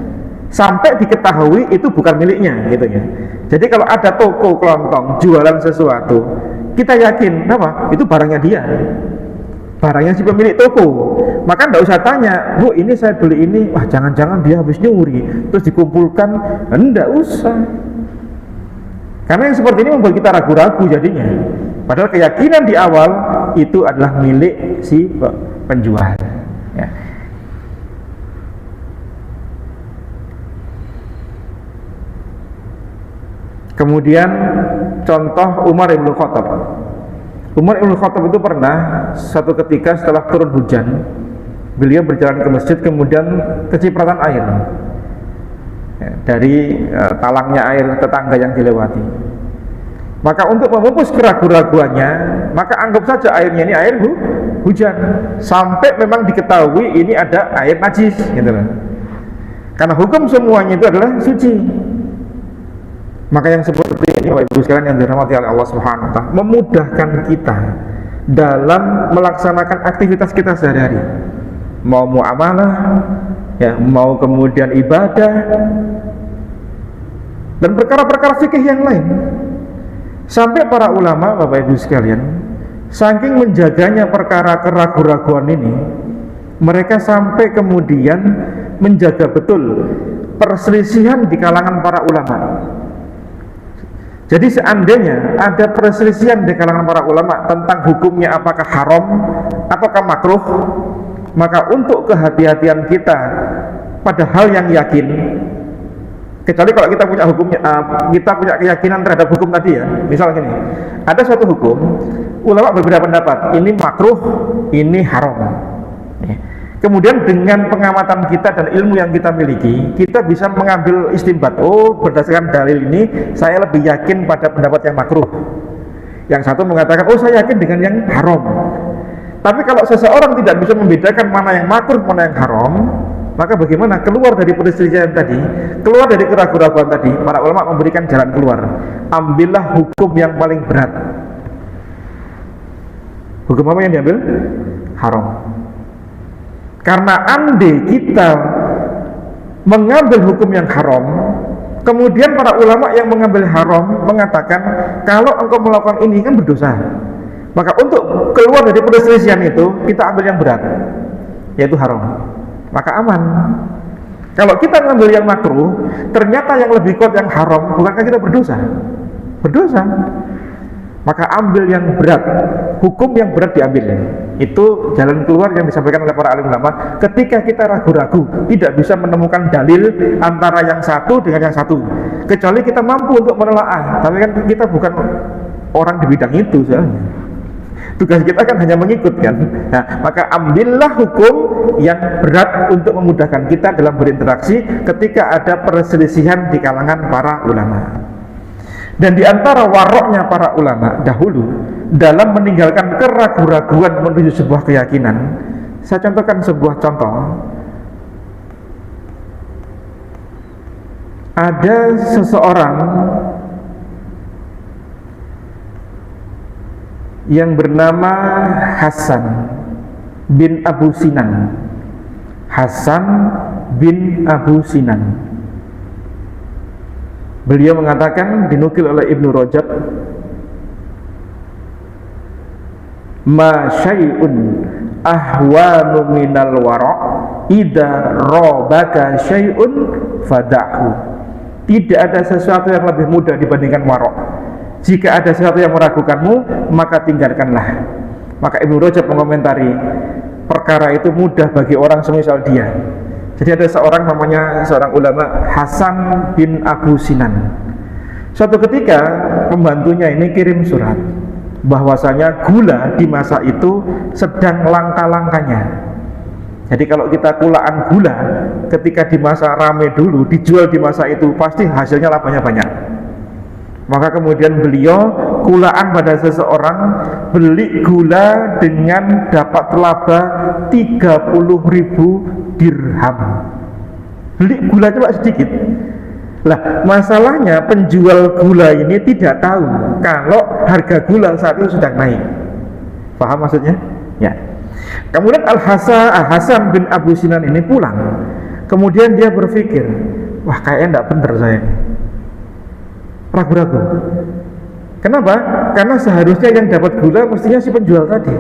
sampai diketahui itu bukan miliknya gitu ya. Jadi kalau ada toko kelontong jualan sesuatu, kita yakin apa? Itu barangnya dia. Barangnya si pemilik toko, maka tidak usah tanya, Bu ini saya beli ini, wah jangan-jangan dia habis nyuri, terus dikumpulkan, tidak usah. Karena yang seperti ini membuat kita ragu-ragu jadinya. Padahal keyakinan di awal itu adalah milik si penjual. Ya. Kemudian contoh Umar ibn Khattab. Umar ibn Khattab itu pernah satu ketika setelah turun hujan, beliau berjalan ke masjid, kemudian kecipratan air ya, dari talangnya air tetangga yang dilewati. Maka untuk memupus keraguan-raguannya, maka anggap saja airnya ini air hujan, sampai memang diketahui ini ada air najis gitu loh. Karena hukum semuanya itu adalah suci. Maka yang seperti ini Bapak Ibu sekalian yang dirahmati oleh Allah Subhanahu wa taala, memudahkan kita dalam melaksanakan aktivitas kita sehari-hari. Mau muamalah, ya, mau kemudian ibadah dan perkara-perkara fikih yang lain. Sampai para ulama Bapak Ibu sekalian, saking menjaganya perkara keraguan-raguan ini, mereka sampai kemudian menjaga betul perselisihan di kalangan para ulama. Jadi seandainya ada perselisihan di kalangan para ulama tentang hukumnya apakah haram ataukah makruh, maka untuk kehati-hatian kita pada hal yang yakin, kecuali kalau kita punya hukumnya, kita punya keyakinan terhadap hukum tadi ya. Misalnya gini, ada suatu hukum, ulama berbeda pendapat, ini makruh, ini haram. Kemudian dengan pengamatan kita dan ilmu yang kita miliki, kita bisa mengambil istinbat. Oh, berdasarkan dalil ini, saya lebih yakin pada pendapat yang makruh. Yang satu mengatakan, oh saya yakin dengan yang haram. Tapi kalau seseorang tidak bisa membedakan mana yang makruh, mana yang haram, maka bagaimana? Keluar dari perselisihan tadi, keluar dari keraguan-raguan tadi, para ulama memberikan jalan keluar. Ambillah hukum yang paling berat. Hukum apa yang diambil? Haram. Karena andai kita mengambil hukum yang haram, kemudian para ulama yang mengambil haram mengatakan kalau engkau melakukan ini kan berdosa, maka untuk keluar dari perselisihan itu kita ambil yang berat, yaitu haram, maka aman. Kalau kita mengambil yang makruh, ternyata yang lebih kuat yang haram, bukankah kita berdosa? Berdosa. maka ambil yang berat, hukum yang berat diambil. Itu jalan keluar yang disampaikan oleh para alim ulama. Ketika kita ragu-ragu, tidak bisa menemukan dalil antara yang satu dengan yang satu, kecuali kita mampu untuk menelaah. Tapi kan kita bukan orang di bidang itu, soalnya tugas kita kan hanya mengikut kan. Nah, maka ambillah hukum yang berat untuk memudahkan kita dalam berinteraksi ketika ada perselisihan di kalangan para ulama. Dan di antara waroknya para ulama dahulu dalam meninggalkan keraguan-raguan menuju sebuah keyakinan, saya contohkan sebuah contoh. Ada seseorang yang bernama Hasan bin Abu Sinan. Hasan bin Abu Sinan. Beliau mengatakan, dinukil oleh Ibnu Rajab, ma syai'un ahwanu minal wara' idza rabaka syai'un fada'hu. Tidak ada sesuatu yang lebih mudah dibandingkan wara'. Jika ada sesuatu yang meragukanmu, maka tinggalkanlah. Maka Ibnu Rajab mengomentari, perkara itu mudah bagi orang semisal dia. Jadi ada seorang ulama Hasan bin Abu Sinan. Suatu ketika pembantunya ini kirim surat bahwasanya gula di masa itu sedang langka-langkanya. Jadi kalau kita kulaan gula ketika di masa rame dulu, dijual di masa itu, pasti hasilnya labanya banyak. Maka kemudian beliau kulaan pada seseorang, beli gula dengan dapat laba 30.000 dirham. Beli gula cuma sedikit. Lah, masalahnya penjual gula ini tidak tahu kalau harga gula saat itu sedang naik. Paham maksudnya? Ya. Kemudian Al-Hasan bin Abu Sinan ini pulang. Kemudian dia berpikir, wah kayaknya tidak benar saya. Ragu-ragu. Kenapa? Karena seharusnya yang dapat gula mestinya si penjual tadi.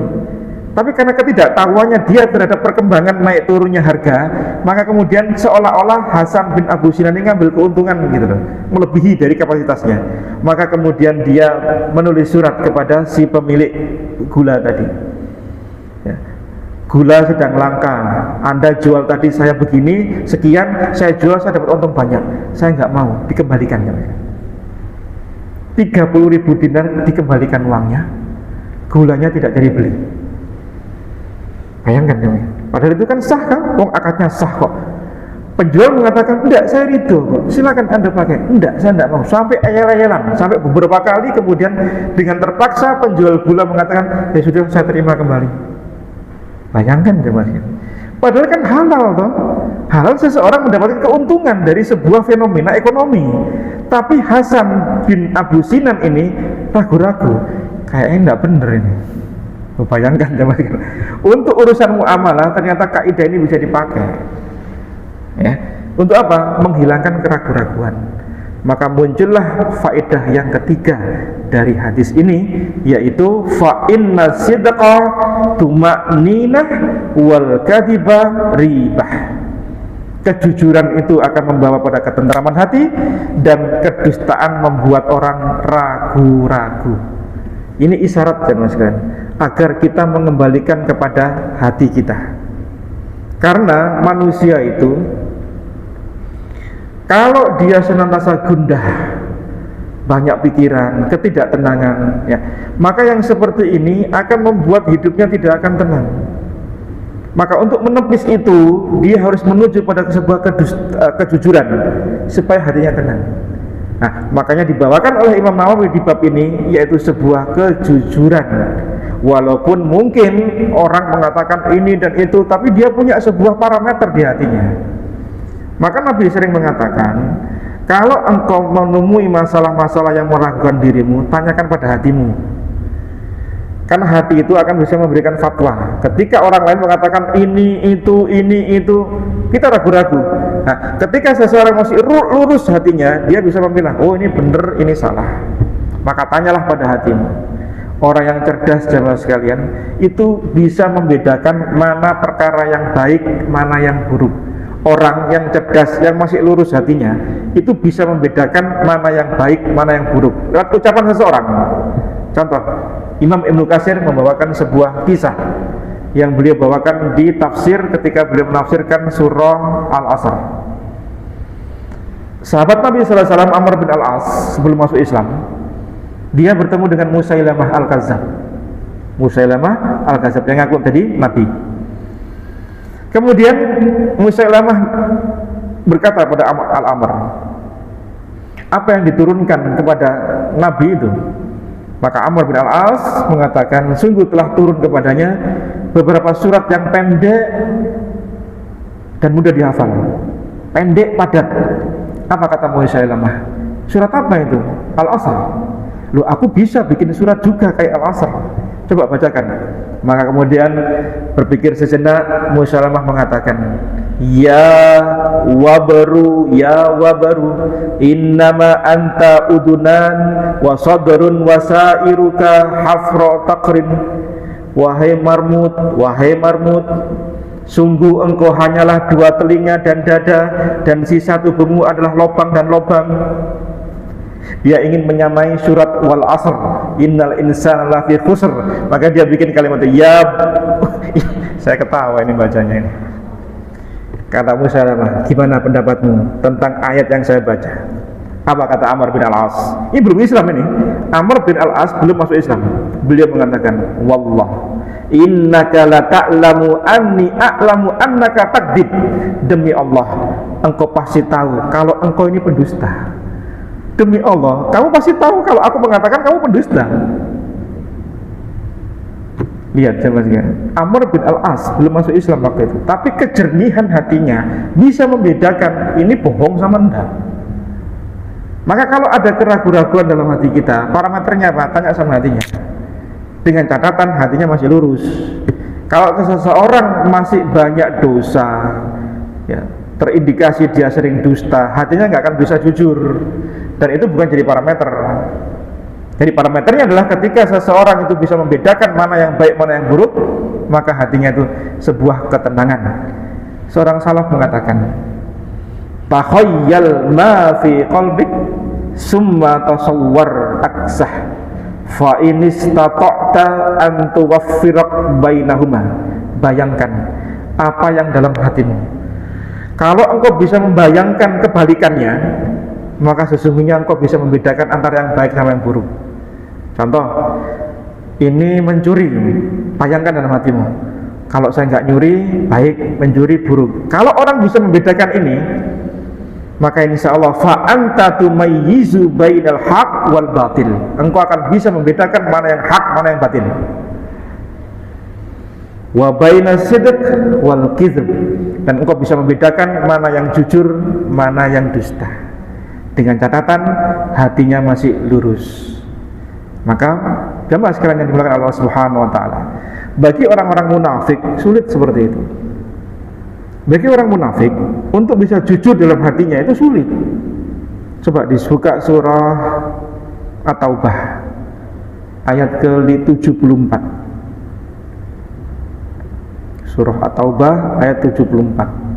Tapi karena ketidaktahuannya dia terhadap perkembangan naik turunnya harga, maka kemudian seolah-olah Hasan bin Abu Sinan ini ngambil keuntungan gitu loh, melebihi dari kapasitasnya. Maka kemudian dia menulis surat kepada si pemilik gula tadi. Ya. Gula sedang langka, Anda jual tadi saya begini, sekian, saya jual saya dapat untung banyak. Saya nggak mau, dikembalikan. 30.000 dinar dikembalikan uangnya, gulanya tidak jadi beli. Bayangkan ya, padahal itu kan sah kan, wong akadnya sah kok. Penjual mengatakan, enggak saya ridho kok, silakan Anda pakai. Enggak, saya enggak mau. Sampai ayel-ayelan, sampai beberapa kali kemudian dengan terpaksa penjual gula mengatakan, ya sudah saya terima kembali. Bayangkan ya mas. Padahal kan halal toh. Halal seseorang mendapatkan keuntungan dari sebuah fenomena ekonomi. Tapi Hasan bin Abu Sinan ini ragu-ragu, kayaknya enggak bener ini. Bayangkan ya mas. Untuk urusan muamalah ternyata kaidah ini bisa dipakai. Ya. Untuk apa? Menghilangkan keraguan-raguan. Maka muncullah faedah yang ketiga dari hadis ini, yaitu fa inna sidqa tuma'ninah wal kadhiba ribah. Kejujuran itu akan membawa pada ketentraman hati, dan kedustaan membuat orang ragu-ragu. Ini isyarat kan mas kan, agar kita mengembalikan kepada hati kita. Karena manusia itu kalau dia senantiasa gundah, banyak pikiran, ketidaktenangan, ya, maka yang seperti ini akan membuat hidupnya tidak akan tenang. Maka untuk menepis itu, dia harus menuju pada sebuah kejujuran supaya hatinya tenang. Nah, makanya dibawakan oleh Imam Nawawi di bab ini, yaitu sebuah kejujuran. Walaupun mungkin orang mengatakan ini dan itu, tapi dia punya sebuah parameter di hatinya. Maka Nabi sering mengatakan, kalau engkau menemui masalah-masalah yang meragukan dirimu, tanyakan pada hatimu. Karena hati itu akan bisa memberikan fatwa. Ketika orang lain mengatakan ini, itu, kita ragu-ragu. Nah, ketika seseorang masih lurus hatinya, dia bisa memilah, oh ini benar, ini salah. Maka tanyalah pada hatimu. Orang yang cerdas jamaah sekalian, itu bisa membedakan mana perkara yang baik, mana yang buruk. Orang yang cerdas, yang masih lurus hatinya, itu bisa membedakan mana yang baik, mana yang buruk lewat ucapan seseorang. Contoh, Imam Ibnu Katsir membawakan sebuah kisah yang beliau bawakan di tafsir ketika beliau menafsirkan surah Al-Asr. Sahabat Nabi SAW Amr bin Al-As sebelum masuk Islam, dia bertemu dengan Musailamah Al-Kadzab. Musailamah Al-Kadzab yang ngaku jadi Nabi. Kemudian Musailamah berkata pada Al-Amr, apa yang diturunkan kepada Nabi itu? Maka Amr bin Al-As mengatakan, sungguh telah turun kepadanya beberapa surat yang pendek dan mudah dihafal. Pendek, padat. Apa kata Musailamah? Surat apa itu? Al-Asr. Loh, aku bisa bikin surat juga kayak Al-Asr. Coba bacakan. Maka kemudian berpikir sejenak, Musailamah mengatakan, ya wabaru innama anta udunan wa sadrun wa sa'iruka hafra taqrin. Wahai marmut, sungguh engkau hanyalah dua telinga dan dada, dan sisa tubuhmu adalah lubang dan lubang. Dia ingin menyamai surat wal asr, innal insana lafi khusr. Maka dia bikin kalimat ya. Saya ketawa ini bacanya ini. Kata Musailamah, gimana pendapatmu tentang ayat yang saya baca? Apa kata Amr bin Al-As? Ini belum Islam ini. Amr bin Al-As belum masuk Islam. Beliau mengatakan, wallah, innaka la ta'lamu anni a'lamu annaka takdzib. Demi Allah, engkau pasti tahu kalau engkau ini pendusta. Demi Allah, kamu pasti tahu kalau aku mengatakan kamu pendusta. Lihat teman-teman, Amr bin Al-As belum masuk Islam waktu itu, tapi kejernihan hatinya bisa membedakan ini bohong sama enggak. Maka kalau ada keraguan-keraguan dalam hati kita, parameternya apa? Tanya sama hatinya. Dengan catatan hatinya masih lurus. Kalau seseorang masih banyak dosa, ya, terindikasi dia sering dusta, hatinya nggak akan bisa jujur. Dan itu bukan jadi parameter. Jadi parameternya adalah ketika seseorang itu bisa membedakan mana yang baik, mana yang buruk, maka hatinya itu sebuah ketenangan. Seorang salaf mengatakan, takhayyal ma fi qalbik summa tasawwar aksah fa in istata'ta an tuwaffirak bainahuma. Bayangkan apa yang dalam hatimu. Kalau engkau bisa membayangkan kebalikannya, maka sesungguhnya engkau bisa membedakan antara yang baik sama yang buruk. Contoh, ini mencuri, bayangkan dalam hatimu, kalau saya nggak nyuri baik, mencuri buruk. Kalau orang bisa membedakan ini, maka insya Allah fa anta tumayyizu bainal haq wal batil. Engkau akan bisa membedakan mana yang hak, mana yang batil. Wa bainas sidq wal kizb, dan engkau bisa membedakan mana yang jujur, mana yang dusta, dengan catatan hatinya masih lurus. Maka jamaah sekalian yang dimuliakan Allah Subhanahu wa taala, bagi orang-orang munafik sulit seperti itu. Bagi orang munafik untuk bisa jujur dalam hatinya itu sulit. Coba dibuka surah At-Taubah ayat ke-74. Surah At-Taubah ayat 74.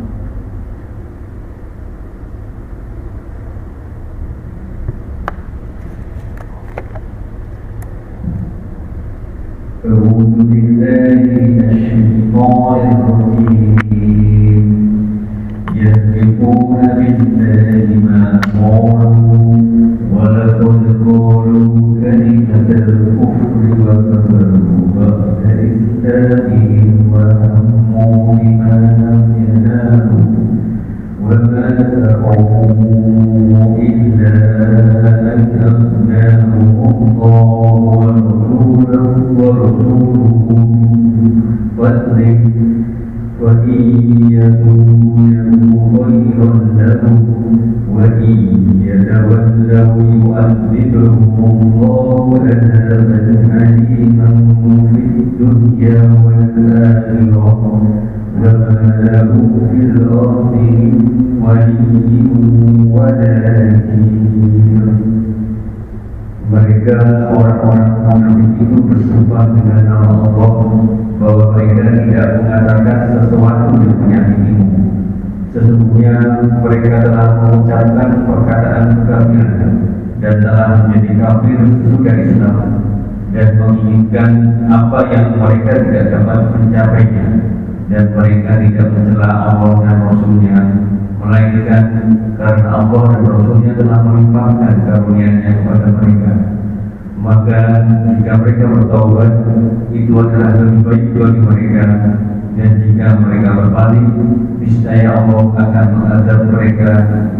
أعوذ بالله من الشيطان الرجيم يحلفون بالله ما قالوا ولقد قالوا كلمة الكفر وكفروا بعد إسلامهم وهموا بما لم ينالوا وما تقوا إلا أن أغناهم الله ورسوله فضله وإن يتوبوا خيرا لهم وإن يتولوا يؤذبهم الله عذابا أليما في الدنيا والآخرة وما لهم في الأرض من ولي ولا نصير. Mereka orang-orang munafik itu bersumpah dengan nama Allah bahwa mereka tidak mengatakan sesuatu yang menyakitimu. Sesungguhnya mereka telah mengucapkan perkataan kekafiran dan telah menjadi kafir sesudah Islam. dan menginginkan apa yang mereka tidak dapat mencapainya, dan mereka tidak mencela Allah dan Rasulnya, melainkan karena Allah dan Rasulnya telah melimpahkan karunia-Nya kepada mereka. Maka jika mereka bertaubat, itu adalah lebih baik bagi mereka, dan jika mereka berpaling, niscaya Allah akan mengazab mereka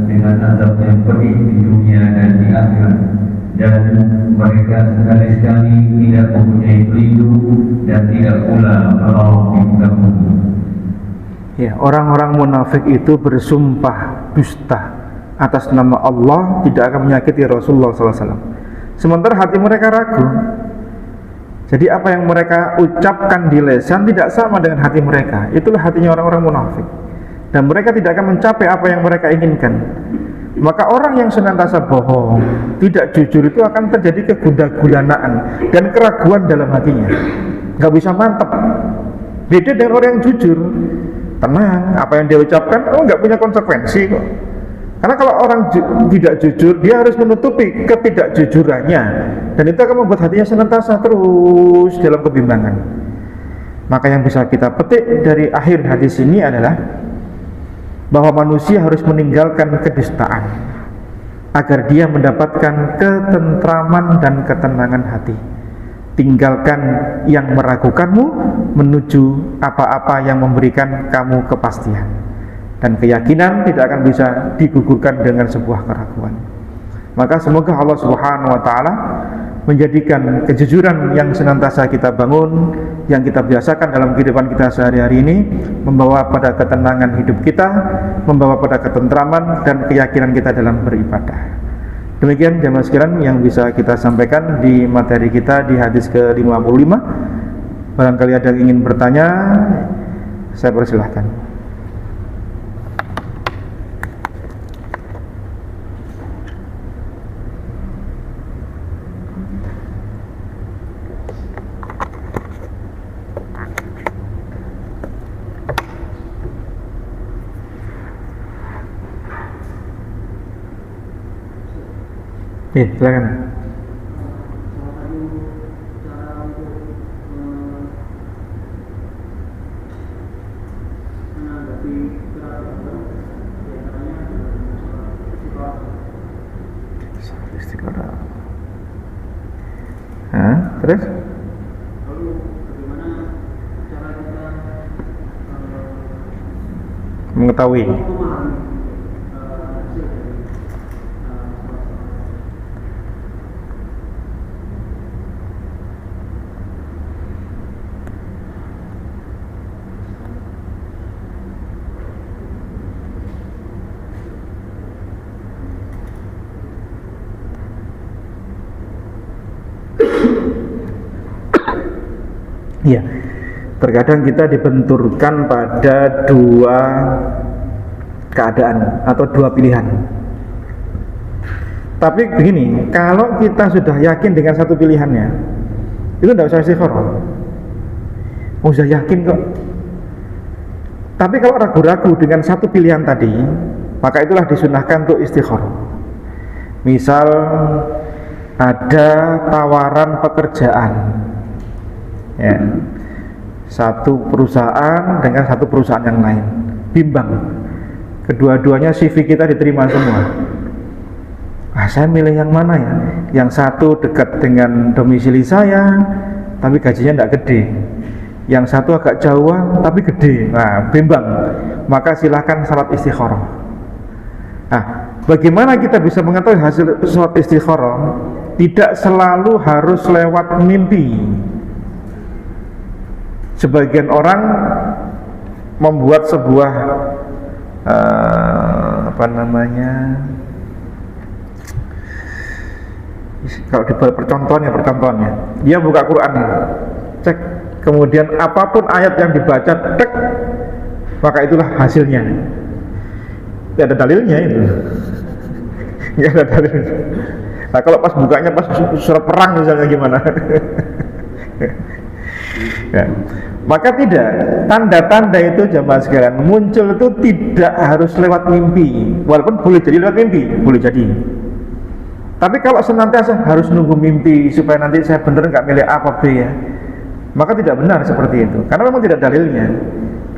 dengan azab yang pedih di dunia dan di akhirat, dan mereka sekali-sekali tidak mempunyai pelindung dan tidak pula menolong di muka bumi. Ya, orang-orang munafik itu bersumpah dusta atas nama Allah tidak akan menyakiti Rasulullah SAW. Sementara hati mereka ragu. Jadi apa yang mereka ucapkan di lisan tidak sama dengan hati mereka. Itulah hatinya orang-orang munafik. Dan mereka tidak akan mencapai apa yang mereka inginkan. Maka orang yang senantiasa bohong, tidak jujur, itu akan terjadi kegundah-gulanaan dan keraguan dalam hatinya. Gak bisa mantap. Beda dengan orang yang jujur. Tenang, apa yang dia ucapkan gak punya konsekuensi kok. Karena kalau orang tidak jujur, dia harus menutupi ketidakjujurannya, dan itu akan membuat hatinya senantiasa terus dalam kebimbangan. Maka yang bisa kita petik dari akhir hadis ini adalah bahwa manusia harus meninggalkan kedustaan agar dia mendapatkan ketentraman dan ketenangan hati. Tinggalkan yang meragukanmu menuju apa-apa yang memberikan kamu kepastian. Dan keyakinan tidak akan bisa digugurkan dengan sebuah keraguan. Maka semoga Allah Subhanahu wa Ta'ala menjadikan kejujuran yang senantiasa kita bangun, yang kita biasakan dalam kehidupan kita sehari-hari ini, membawa pada ketenangan hidup kita, membawa pada ketentraman dan keyakinan kita dalam beribadah. Demikian jamaah sekalian yang bisa kita sampaikan di materi kita di hadis ke-55. Barangkali ada yang ingin bertanya, saya persilahkan. Silakan. Istiqoroh. Terus? Lalu bagaimana cara kita mengetahui? Ya, terkadang kita dibenturkan pada dua keadaan atau dua pilihan. Tapi begini, kalau kita sudah yakin dengan satu pilihannya, itu tidak usah istikharah. Sudah yakin kok. Tapi kalau ragu-ragu dengan satu pilihan tadi, maka itulah disunahkan untuk istikharah. Misal ada tawaran pekerjaan, ya, satu perusahaan dengan satu perusahaan yang lain, bimbang, kedua-duanya CV kita diterima semua. Saya milih yang mana ya? Yang satu dekat dengan domisili saya tapi gajinya tidak gede, yang satu agak jauhan tapi gede. Nah, bimbang, maka silahkan salat istikharah. Nah, bagaimana kita bisa mengetahui hasil salat istikharah? Tidak selalu harus lewat mimpi. Sebagian orang membuat sebuah kalau dibuat percontohannya, dia buka Quran, cek, kemudian apapun ayat yang dibaca, tek, maka itulah hasilnya. Tidak ada dalilnya itu. Tidak ada dalilnya. Nah, kalau pas bukanya pas surat perang misalnya gimana? Ya. Maka tidak, tanda-tanda itu jamaah sekalian muncul itu tidak harus lewat mimpi, walaupun boleh jadi lewat mimpi, boleh jadi. Tapi kalau senantiasa harus nunggu mimpi supaya nanti saya bener nggak milih A apa B ya, maka tidak benar seperti itu, karena memang tidak dalilnya.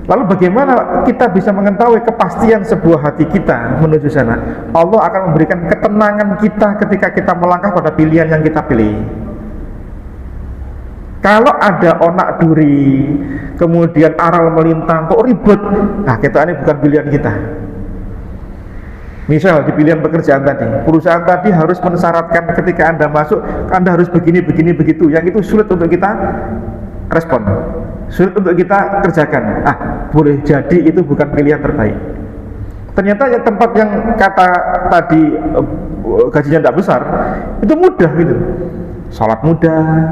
Lalu bagaimana kita bisa mengetahui kepastian sebuah hati kita menuju sana? Allah akan memberikan ketenangan kita ketika kita melangkah pada pilihan yang kita pilih. Kalau ada onak duri, kemudian aral melintang, kok ribet, nah kita ini bukan pilihan kita. Misal di pilihan pekerjaan tadi, perusahaan tadi harus mensyaratkan ketika Anda masuk, Anda harus begini, begitu. Yang itu sulit untuk kita respon, sulit untuk kita kerjakan. Boleh jadi itu bukan pilihan terbaik. Ternyata ya tempat yang kata tadi gajinya tidak besar, itu mudah gitu. Salat mudah,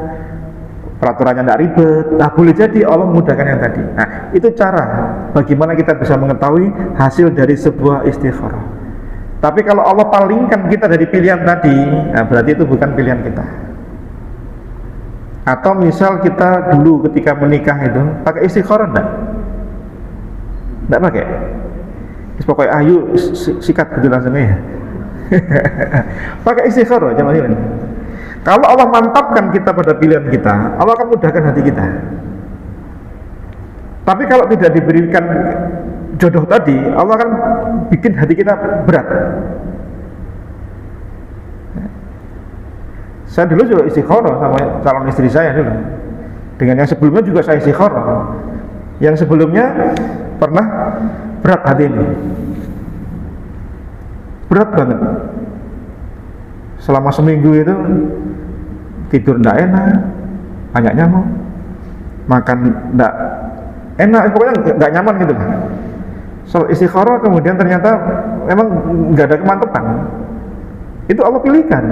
peraturannya tidak ribet. Boleh jadi Allah mudahkan yang tadi. Itu cara bagaimana kita bisa mengetahui hasil dari sebuah istikharah. Tapi kalau Allah palingkan kita dari pilihan tadi, berarti itu bukan pilihan kita. Atau misal kita dulu ketika menikah itu pakai istikharah enggak? Enggak pakai. Pokoknya ayo sikat gitu langsung ya. Pakai istikharah jamaah ini. Kalau Allah mantapkan kita pada pilihan kita, Allah akan mudahkan hati kita. Tapi kalau tidak diberikan jodoh tadi, Allah akan bikin hati kita berat. Saya dulu juga istikharah sama calon istri saya dulu. Dengan yang sebelumnya juga saya istikharah. Yang sebelumnya pernah berat hati ini. Berat banget. Selama seminggu itu tidur tidak enak, banyak nyamuk, makan tidak enak, pokoknya nggak nyaman gitu. So istikharah kemudian ternyata memang nggak ada kemantapan. Itu Allah pilihkan.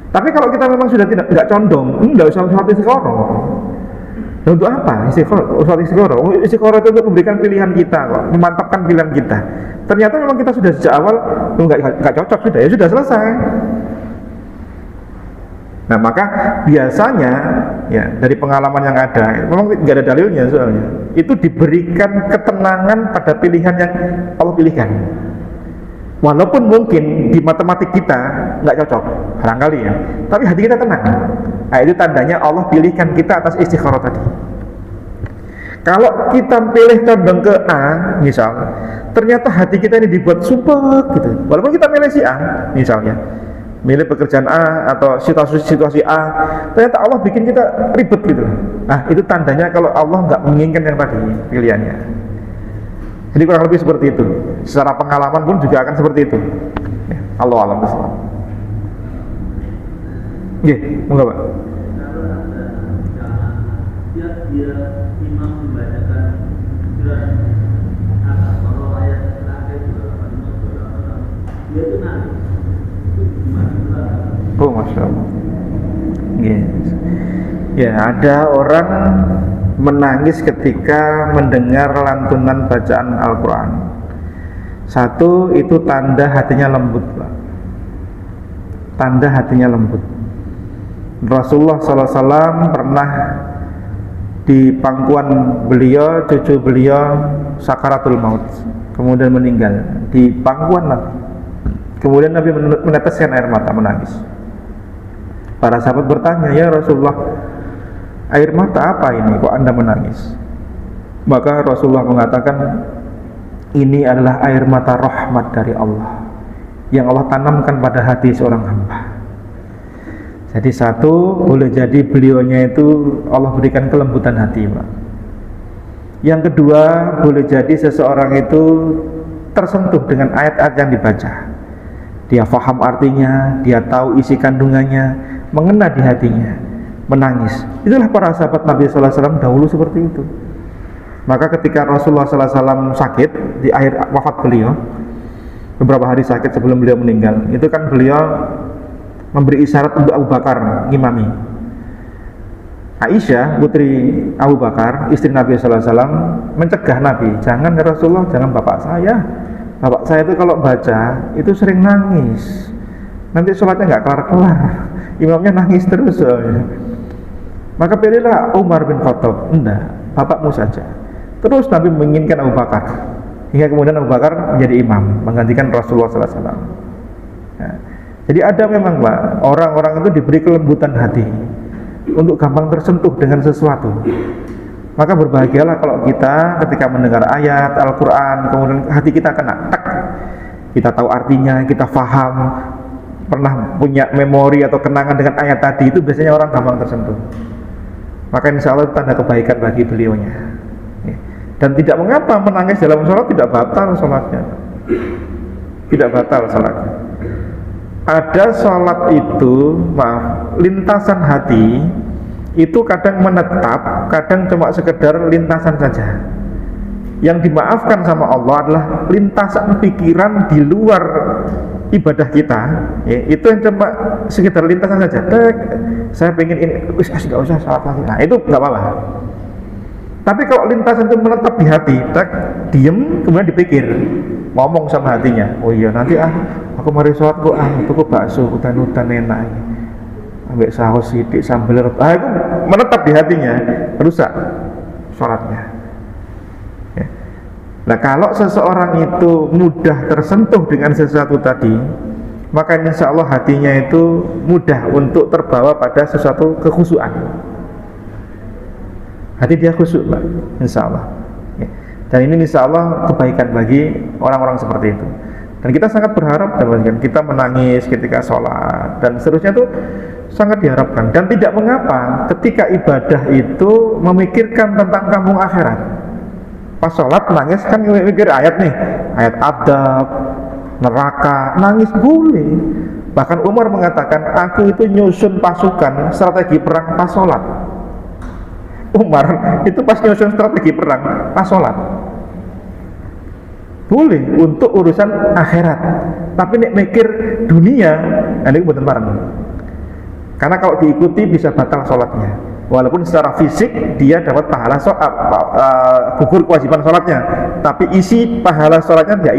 Tapi kalau kita memang sudah tidak condong, nggak usah sholat istikharah. Dan untuk apa sholat istikharah? Istikharah itu untuk memberikan pilihan kita, kok, memantapkan pilihan kita. Ternyata memang kita sudah sejak awal nggak cocok, sudah ya sudah selesai. Nah maka biasanya ya dari pengalaman yang ada, memang nggak ada dalilnya soalnya, itu diberikan ketenangan pada pilihan yang Allah pilihkan. Walaupun mungkin di matematik kita nggak cocok, barangkali ya, tapi hati kita tenang. Nah, itu tandanya Allah pilihkan kita atas istikharah tadi. Kalau kita pilih condong ke A, misal, ternyata hati kita ini dibuat sumpah gitu. Walaupun kita milih si A, misalnya, milih pekerjaan A atau situasi A, ternyata Allah bikin kita ribet gitu. Nah, itu tandanya kalau Allah nggak menginginkan yang tadi pilihannya. Jadi kurang lebih seperti itu. Secara pengalaman pun juga akan seperti itu. Ya, Allah alam bisawab. Monggo Pak. Dia imam membacakan kalau ayat terakhir dia itu nangis. Oh, masya Allah. Ya, ada orang menangis ketika mendengar lantunan bacaan Al-Quran. Satu, itu tanda hatinya lembut, Pak. Tanda hatinya lembut. Rasulullah SAW pernah di pangkuan beliau, cucu beliau sakaratul maut, kemudian meninggal di pangkuan Nabi. Kemudian Nabi meneteskan air mata, menangis. Para sahabat bertanya, ya Rasulullah, air mata apa ini? Kok Anda menangis? Maka Rasulullah mengatakan, ini adalah air mata rahmat dari Allah yang Allah tanamkan pada hati seorang hamba. Jadi satu, boleh jadi beliaunya itu Allah berikan kelembutan hati, Pak. Yang kedua, boleh jadi seseorang itu tersentuh dengan ayat-ayat yang dibaca. Dia faham artinya, dia tahu isi kandungannya, mengena di hatinya, menangis. Itulah para sahabat Nabi SAW dahulu seperti itu. Maka ketika Rasulullah SAW sakit di akhir wafat beliau, beberapa hari sakit sebelum beliau meninggal, itu kan beliau memberi isyarat untuk Abu Bakar ngimami. Aisyah putri Abu Bakar, istri Nabi SAW, mencegah Nabi, jangan ya Rasulullah, jangan bapak saya itu kalau baca itu sering nangis, nanti sholatnya nggak kelar-kelar, imamnya nangis terus soalnya. Maka pilihlah Umar bin Khattab. Enggak, bapakmu saja. Terus Nabi menginginkan Abu Bakar, hingga kemudian Abu Bakar menjadi imam, menggantikan Rasulullah SAW. Nah, Jadi ada memang Pak, orang-orang itu diberi kelembutan hati untuk gampang tersentuh dengan sesuatu. Maka berbahagialah kalau kita ketika mendengar ayat Al-Quran, kemudian hati kita kena, tak, kita tahu artinya, kita faham, pernah punya memori atau kenangan dengan ayat tadi, itu biasanya orang gampang tersentuh. Maka insya Allah itu tanda kebaikan bagi beliaunya. Dan tidak mengapa menangis dalam sholat tidak batal sholatnya. Tidak batal sholatnya. Ada sholat itu, maaf, lintasan hati itu kadang menetap, kadang cuma sekedar lintasan saja. Yang dimaafkan sama Allah adalah lintasan pikiran di luar ibadah kita, ya, itu yang cuma sekedar lintasan saja. Saya pengen ini, nggak usah sholat lagi. Nah itu nggak apa-apa. Tapi kalau lintasan itu menetap di hati, diem, kemudian dipikir, ngomong sama hatinya, oh iya nanti aku mari sholat kok tuku bakso, udan-udan enak, ambil saus sidik sambal, itu menetap di hatinya, rusak sholatnya. Ya. Nah kalau seseorang itu mudah tersentuh dengan sesuatu tadi, maka insya Allah hatinya itu mudah untuk terbawa pada sesuatu kekhusyuan. Hati dia khusyuk Pak, insya Allah. Ya. Dan ini insya Allah kebaikan bagi orang-orang seperti itu. Dan kita sangat berharap dan kita menangis ketika sholat dan seterusnya itu sangat diharapkan. Dan tidak mengapa ketika ibadah itu memikirkan tentang kampung akhirat. Pas sholat nangis kan mikir ayat nih, ayat adab, neraka, nangis boleh. Bahkan Umar mengatakan, aku itu nyusun pasukan strategi perang pas sholat. Umar itu pas nyusun strategi perang pas sholat. Boleh untuk urusan akhirat, tapi nek mikir dunia, ini buatan barang. Karena kalau diikuti bisa batal sholatnya. Walaupun secara fisik dia dapat pahala gugur kewajiban sholatnya, tapi isi pahala sholatnya dia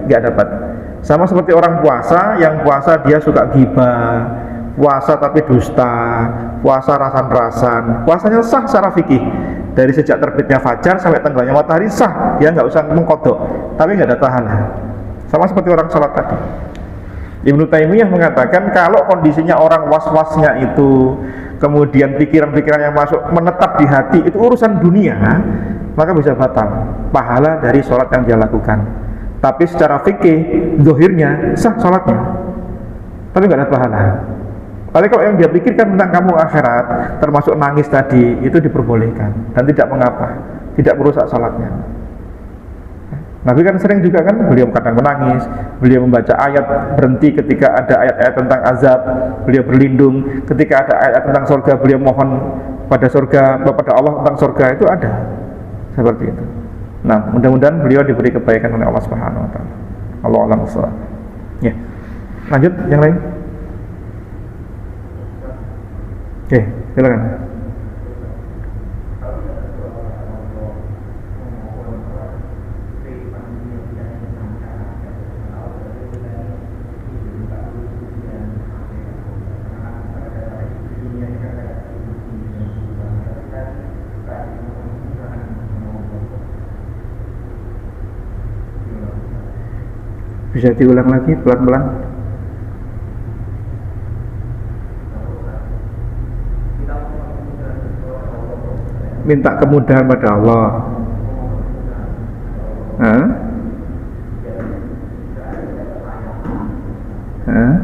nggak dapat. Sama seperti orang puasa, yang puasa dia suka ghibah, puasa tapi dusta, puasa rasan-rasan, puasanya sah secara fikih. Dari sejak terbitnya fajar sampai tenggelamnya matahari sah, dia nggak usah mengkodok, tapi nggak ada pahala. Sama seperti orang sholat tadi. Ibnu Taimiyah mengatakan kalau kondisinya orang was-wasnya itu, kemudian pikiran-pikiran yang masuk menetap di hati, itu urusan dunia, maka bisa batal pahala dari sholat yang dia lakukan. Tapi secara fikih, zahirnya sah sholatnya, tapi nggak ada pahala. Tapi kalau yang dia pikirkan tentang kamu akhirat, termasuk nangis tadi, itu diperbolehkan dan tidak mengapa, tidak merusak sholatnya. Nabi kan sering juga kan, beliau kadang menangis, beliau membaca ayat berhenti ketika ada ayat-ayat tentang azab, beliau berlindung ketika ada ayat tentang surga, beliau mohon pada surga, kepada Allah tentang surga, itu ada seperti itu. Nah, mudah-mudahan beliau diberi kebaikan oleh Allah Subhanahu wa taala. Allah a'lam bishawab. Ya. Lanjut yang lain. Oke, silakan. Bisa diulang lagi pelan-pelan. Minta kemudahan pada Allah. Hah? Hah?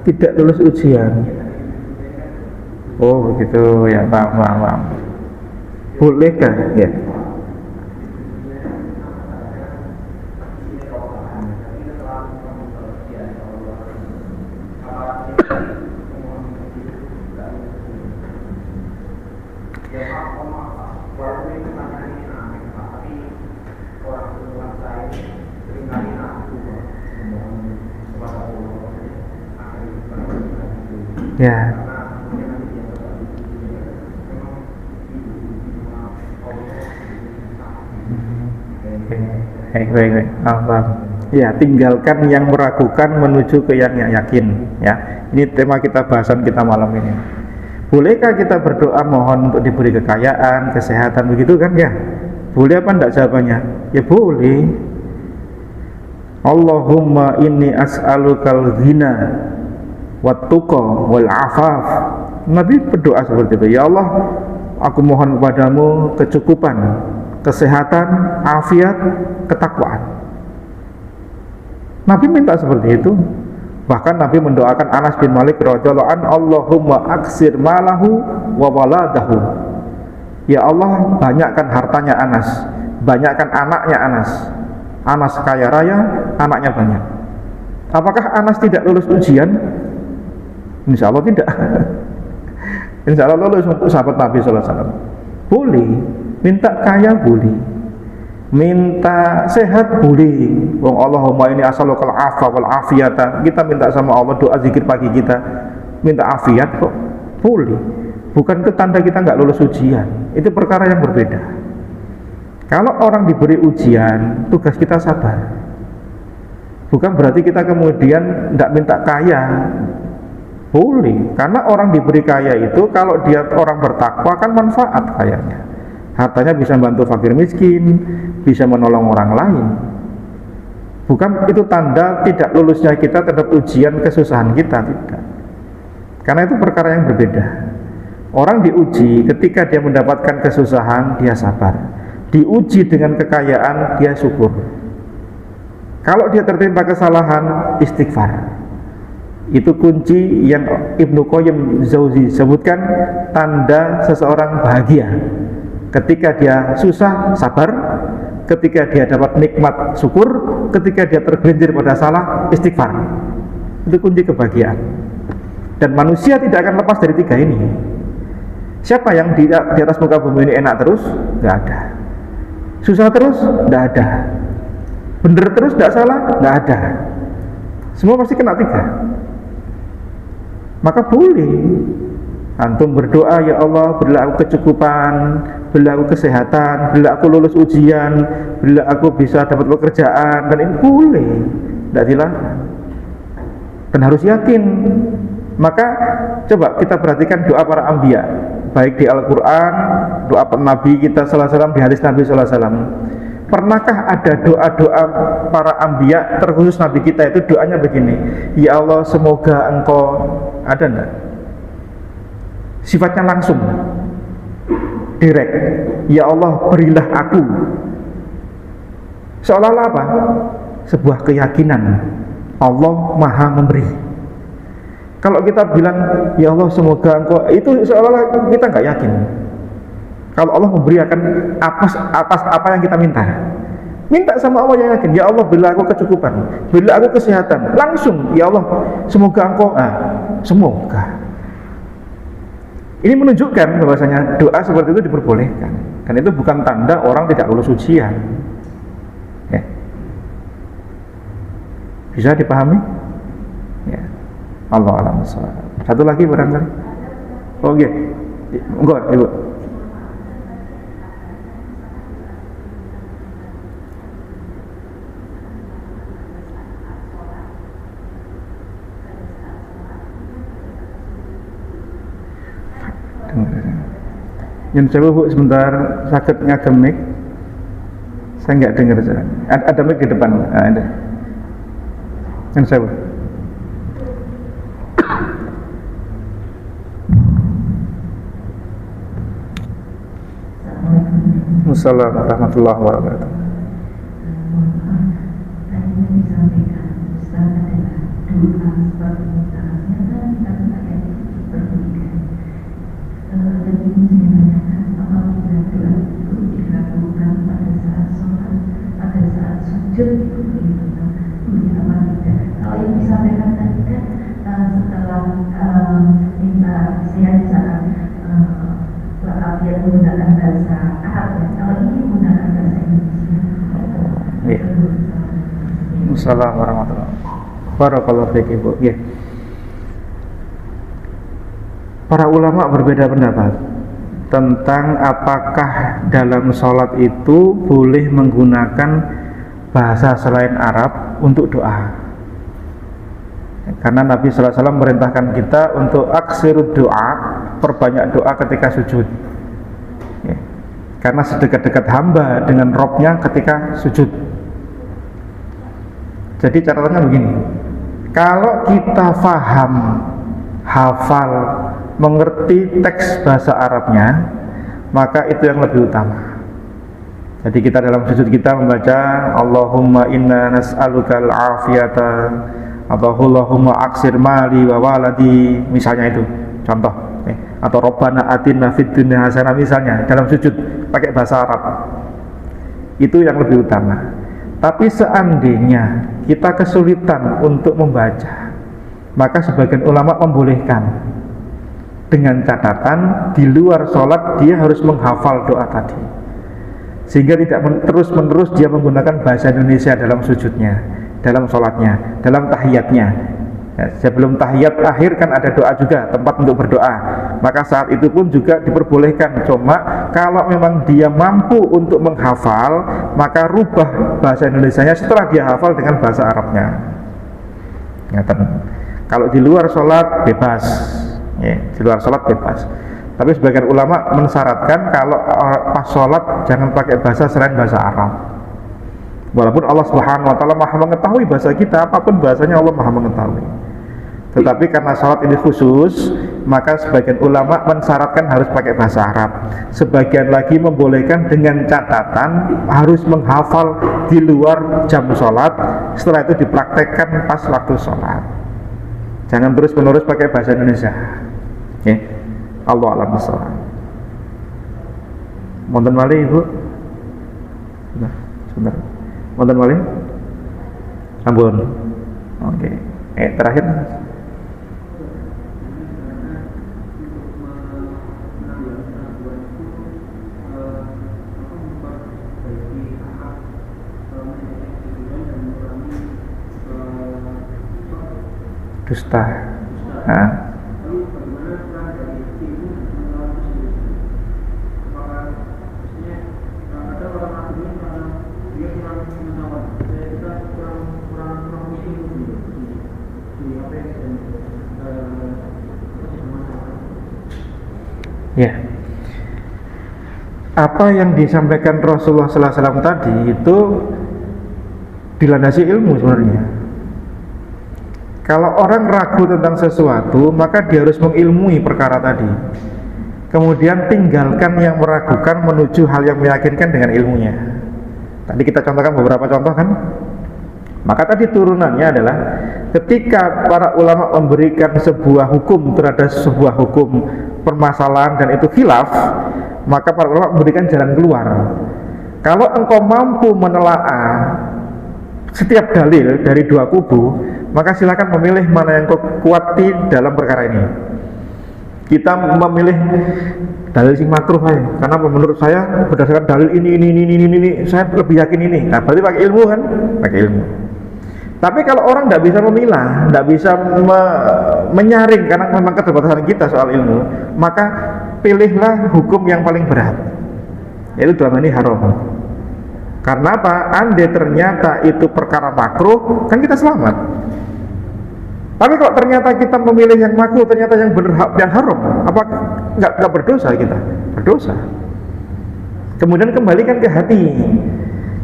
Tidak lulus ujian. Oh begitu ya, paham. Bolehkah ya? Ya. Baik. Ya, tinggalkan yang meragukan menuju ke yang yakin. Ya, ini tema bahasan kita malam ini. Bolehkah kita berdoa mohon untuk diberi kekayaan, kesehatan, begitu kan ya? Boleh apa enggak jawabannya? Ya boleh. Allahumma inni as'alukal ghina wat tuqa wal afaf. Nabi berdoa seperti itu. Ya Allah, aku mohon kepadamu kecukupan, kesehatan, afiat, ketakwaan. Nabi minta seperti itu. Bahkan Nabi mendoakan Anas bin Malik radhiyallahu an, Allahumma aksir malahu wa waladahu. Ya Allah, banyakkan hartanya Anas, banyakkan anaknya Anas. Anas kaya raya, anaknya banyak. Apakah Anas tidak lulus ujian? Insya Allah tidak. Insya Allah lulus untuk sahabat Nabi SAW. Boleh, minta kaya boleh, minta sehat boleh. Wong Allahumma ini asalukal afa wal afiyata. Kita minta sama Allah, doa zikir pagi kita, minta afiat kok boleh. Bukan itu tanda kita nggak lulus ujian. Itu perkara yang berbeda. Kalau orang diberi ujian, tugas kita sabar. Bukan berarti kita kemudian tidak minta kaya. Boleh, karena orang diberi kaya itu kalau dia orang bertakwa kan manfaat kayanya. Hartanya bisa bantu fakir miskin, bisa menolong orang lain. Bukan itu tanda tidak lulusnya kita terhadap ujian kesusahan kita, tidak. Karena itu perkara yang berbeda. Orang diuji ketika dia mendapatkan kesusahan, dia sabar. Diuji dengan kekayaan, dia syukur. Kalau dia tertimpa kesalahan, istighfar. Itu kunci yang Ibnu Qayyim Jauzi sebutkan, tanda seseorang bahagia. Ketika dia susah, sabar. Ketika dia dapat nikmat, syukur. Ketika dia tergelincir pada salah, istighfar. Itu kunci kebahagiaan. Dan manusia tidak akan lepas dari tiga ini. Siapa yang di atas muka bumi ini enak terus? Gak ada. Susah terus? Tidak ada. Bener terus? Tidak salah? Tidak ada. Semua pasti kena tiga. Maka boleh antum berdoa, ya Allah, berilah aku kecukupan, berilah aku kesehatan, berilah aku lulus ujian, berilah aku bisa dapat pekerjaan. Dan ini boleh, tidak dilarang. Dan harus yakin. Maka coba kita perhatikan doa para anbiya, baik di Al-Quran, doa Nabi kita sallallahu alaihi wasallam, di hadis Nabi sallallahu alaihi wasallam. Pernahkah ada doa-doa para anbiya, terkhusus Nabi kita itu doanya begini, ya Allah semoga engkau, ada enggak? Sifatnya langsung, direct, ya Allah berilah aku. Seolah-olah apa? Sebuah keyakinan Allah maha memberi. Kalau kita bilang ya Allah semoga engkau, itu seolah-olah kita nggak yakin. Kalau Allah memberi akan atas apa yang kita minta. Minta sama Allah yang yakin, ya Allah berilah aku kecukupan, berilah aku kesehatan. Langsung, ya Allah semoga engkau, semoga. Ini menunjukkan bahwasanya doa seperti itu diperbolehkan. Dan itu bukan tanda orang tidak lulus ujian. Ya. Bisa dipahami? Ya. Allah a'lam bishawab. Satu lagi barangkali. Oh iya. Enggak, Ibu. Yang saya Bu sebentar sakit ngagem mic. Saya nggak dengar. Ada mic di depan. Ada. Yang saya Bu. Assalamualaikum warahmatullahi wabarakatuh. Kalau yang disampaikan tadi kan setelah minta siang saat dia menggunakan bahasa Arab, kalau ini menggunakan bahasa Indonesia. Iya. Assalamualaikum warahmatullahi wabarakatuh. Barakallahu fiik Ibu. Ya. Para ulama berbeda pendapat tentang apakah dalam sholat itu boleh menggunakan bahasa selain Arab untuk doa. Karena Nabi sallallahu alaihi wasallam merintahkan kita untuk aksirud doa, perbanyak doa ketika sujud. Ya. karena sedekat-dekat hamba dengan Robnya ketika sujud. Jadi catatannya begini, kalau kita faham, hafal, mengerti teks bahasa Arabnya, maka itu yang lebih utama. Jadi kita dalam sujud kita membaca Allahumma inna nas'alukal afiyata atau Allahumma aksir mali wa waladi, misalnya itu contoh, atau Rabbana atina fid dunya hasanah misalnya, dalam sujud pakai bahasa Arab, itu yang lebih utama. Tapi seandainya kita kesulitan untuk membaca, maka sebagian ulama membolehkan, dengan catatan di luar sholat dia harus menghafal doa tadi, sehingga tidak terus-menerus dia menggunakan bahasa Indonesia dalam sujudnya, dalam sholatnya, dalam tahiyatnya. Sebelum tahiyat akhir kan ada doa juga, tempat untuk berdoa, maka saat itu pun juga diperbolehkan. Cuma kalau memang dia mampu untuk menghafal, maka rubah bahasa Indonesianya setelah dia hafal dengan bahasa Arabnya. Kalau di luar sholat bebas, di luar sholat bebas. Tapi sebagian ulama mensyaratkan kalau pas sholat jangan pakai bahasa selain bahasa Arab. Walaupun Allah Subhanahu wa taala Maha mengetahui bahasa kita, apapun bahasanya Allah Maha mengetahui. Tetapi karena sholat ini khusus, maka sebagian ulama mensyaratkan harus pakai bahasa Arab. Sebagian lagi membolehkan dengan catatan harus menghafal di luar jam sholat, setelah itu dipraktekkan pas waktu sholat. Jangan terus-menerus pakai bahasa Indonesia. Allah a'lam bishawab. Monten malih Ibu? Sebentar. Monten malih? Sampun. Oke. Terakhir. Dusta. Nah. Ya, apa yang disampaikan Rasulullah SAW tadi itu dilandasi ilmu sebenarnya. Kalau orang ragu tentang sesuatu, maka dia harus mengilmui perkara tadi. Kemudian tinggalkan yang meragukan menuju hal yang meyakinkan dengan ilmunya. Tadi kita contohkan beberapa contoh kan. Maka tadi turunannya adalah ketika para ulama memberikan sebuah hukum terhadap sebuah hukum permasalahan dan itu khilaf, maka para ulama memberikan jalan keluar. Kalau engkau mampu menelaah setiap dalil dari dua kubu, maka silakan memilih mana yang kuat di dalam perkara ini. Kita memilih dalil sing makruh aja, karena menurut saya berdasarkan dalil ini saya lebih yakin ini. Nah, berarti pakai ilmu kan? Pakai ilmu. Tapi kalau orang tidak bisa memilah, tidak bisa menyaring karena memang keterbatasan kita soal ilmu, maka pilihlah hukum yang paling berat, yaitu dalam ini haram. Karena apa? Andai ternyata itu perkara makruh, kan kita selamat. Tapi kalau ternyata kita memilih yang makruh, ternyata yang benar yang haram, apa nggak berdosa kita? Berdosa. Kemudian kembalikan ke hati.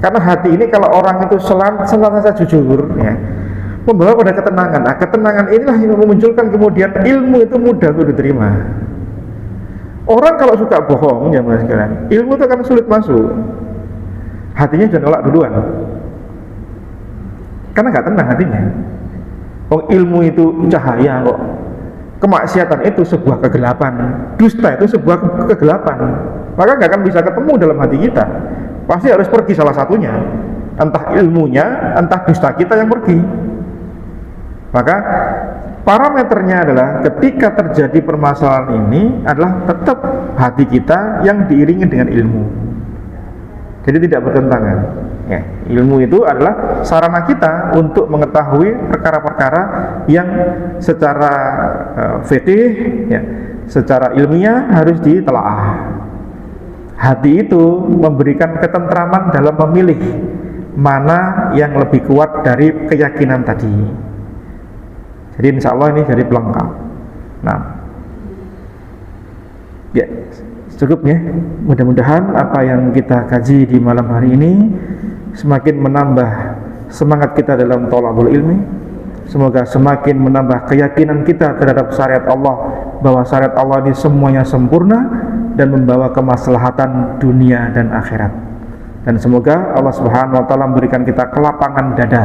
Karena hati ini kalau orang itu senantiasa jujur, ya, membawa pada ketenangan. Nah, ketenangan inilah yang memunculkan kemudian ilmu itu mudah untuk diterima. Orang kalau suka bohong, ya mas sekalian, ilmu itu akan sulit masuk. Hatinya sudah nolak duluan, karena nggak tenang hatinya. Oh, ilmu itu cahaya kok. Kemaksiatan itu sebuah kegelapan, dusta itu sebuah kegelapan. Maka nggak akan bisa ketemu dalam hati kita. Pasti harus pergi salah satunya, entah ilmunya, entah dusta kita yang pergi. Maka parameternya adalah ketika terjadi permasalahan ini adalah tetap hati kita yang diiringi dengan ilmu. Jadi tidak bertentangan. Ya, ilmu itu adalah sarana kita untuk mengetahui perkara-perkara yang secara fikih, ya, secara ilmiah harus ditelaah. Hati itu memberikan ketentraman dalam memilih mana yang lebih kuat dari keyakinan tadi. Jadi insya Allah ini jadi pelengkap. Nah, ya, Cukup ya. Mudah-mudahan apa yang kita kaji di malam hari ini semakin menambah semangat kita dalam thalabul ilmi. Semoga semakin menambah keyakinan kita terhadap syariat Allah, bahwa syariat Allah ini semuanya sempurna dan membawa kemaslahatan dunia dan akhirat. Dan semoga Allah Subhanahu wa taala memberikan kita kelapangan dada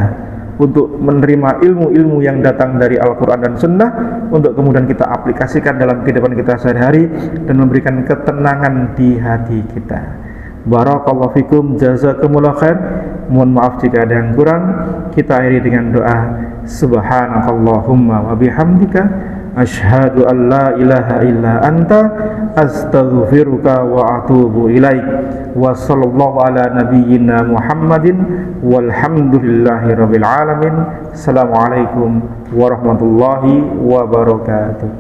untuk menerima ilmu-ilmu yang datang dari Al-Quran dan Sunnah, untuk kemudian kita aplikasikan dalam kehidupan kita sehari-hari dan memberikan ketenangan di hati kita. Barakallahu fikum, jazakumullah khair. Mohon maaf jika ada yang kurang. Kita akhiri dengan doa. Subhanakallahumma wa bihamdika asyhadu an la ilaha illa anta astaghfiruka wa atubu ilaik. Wa sallallahu ala nabiyyina Muhammadin walhamdulillahi rabbil alamin. Assalamualaikum warahmatullahi wabarakatuh.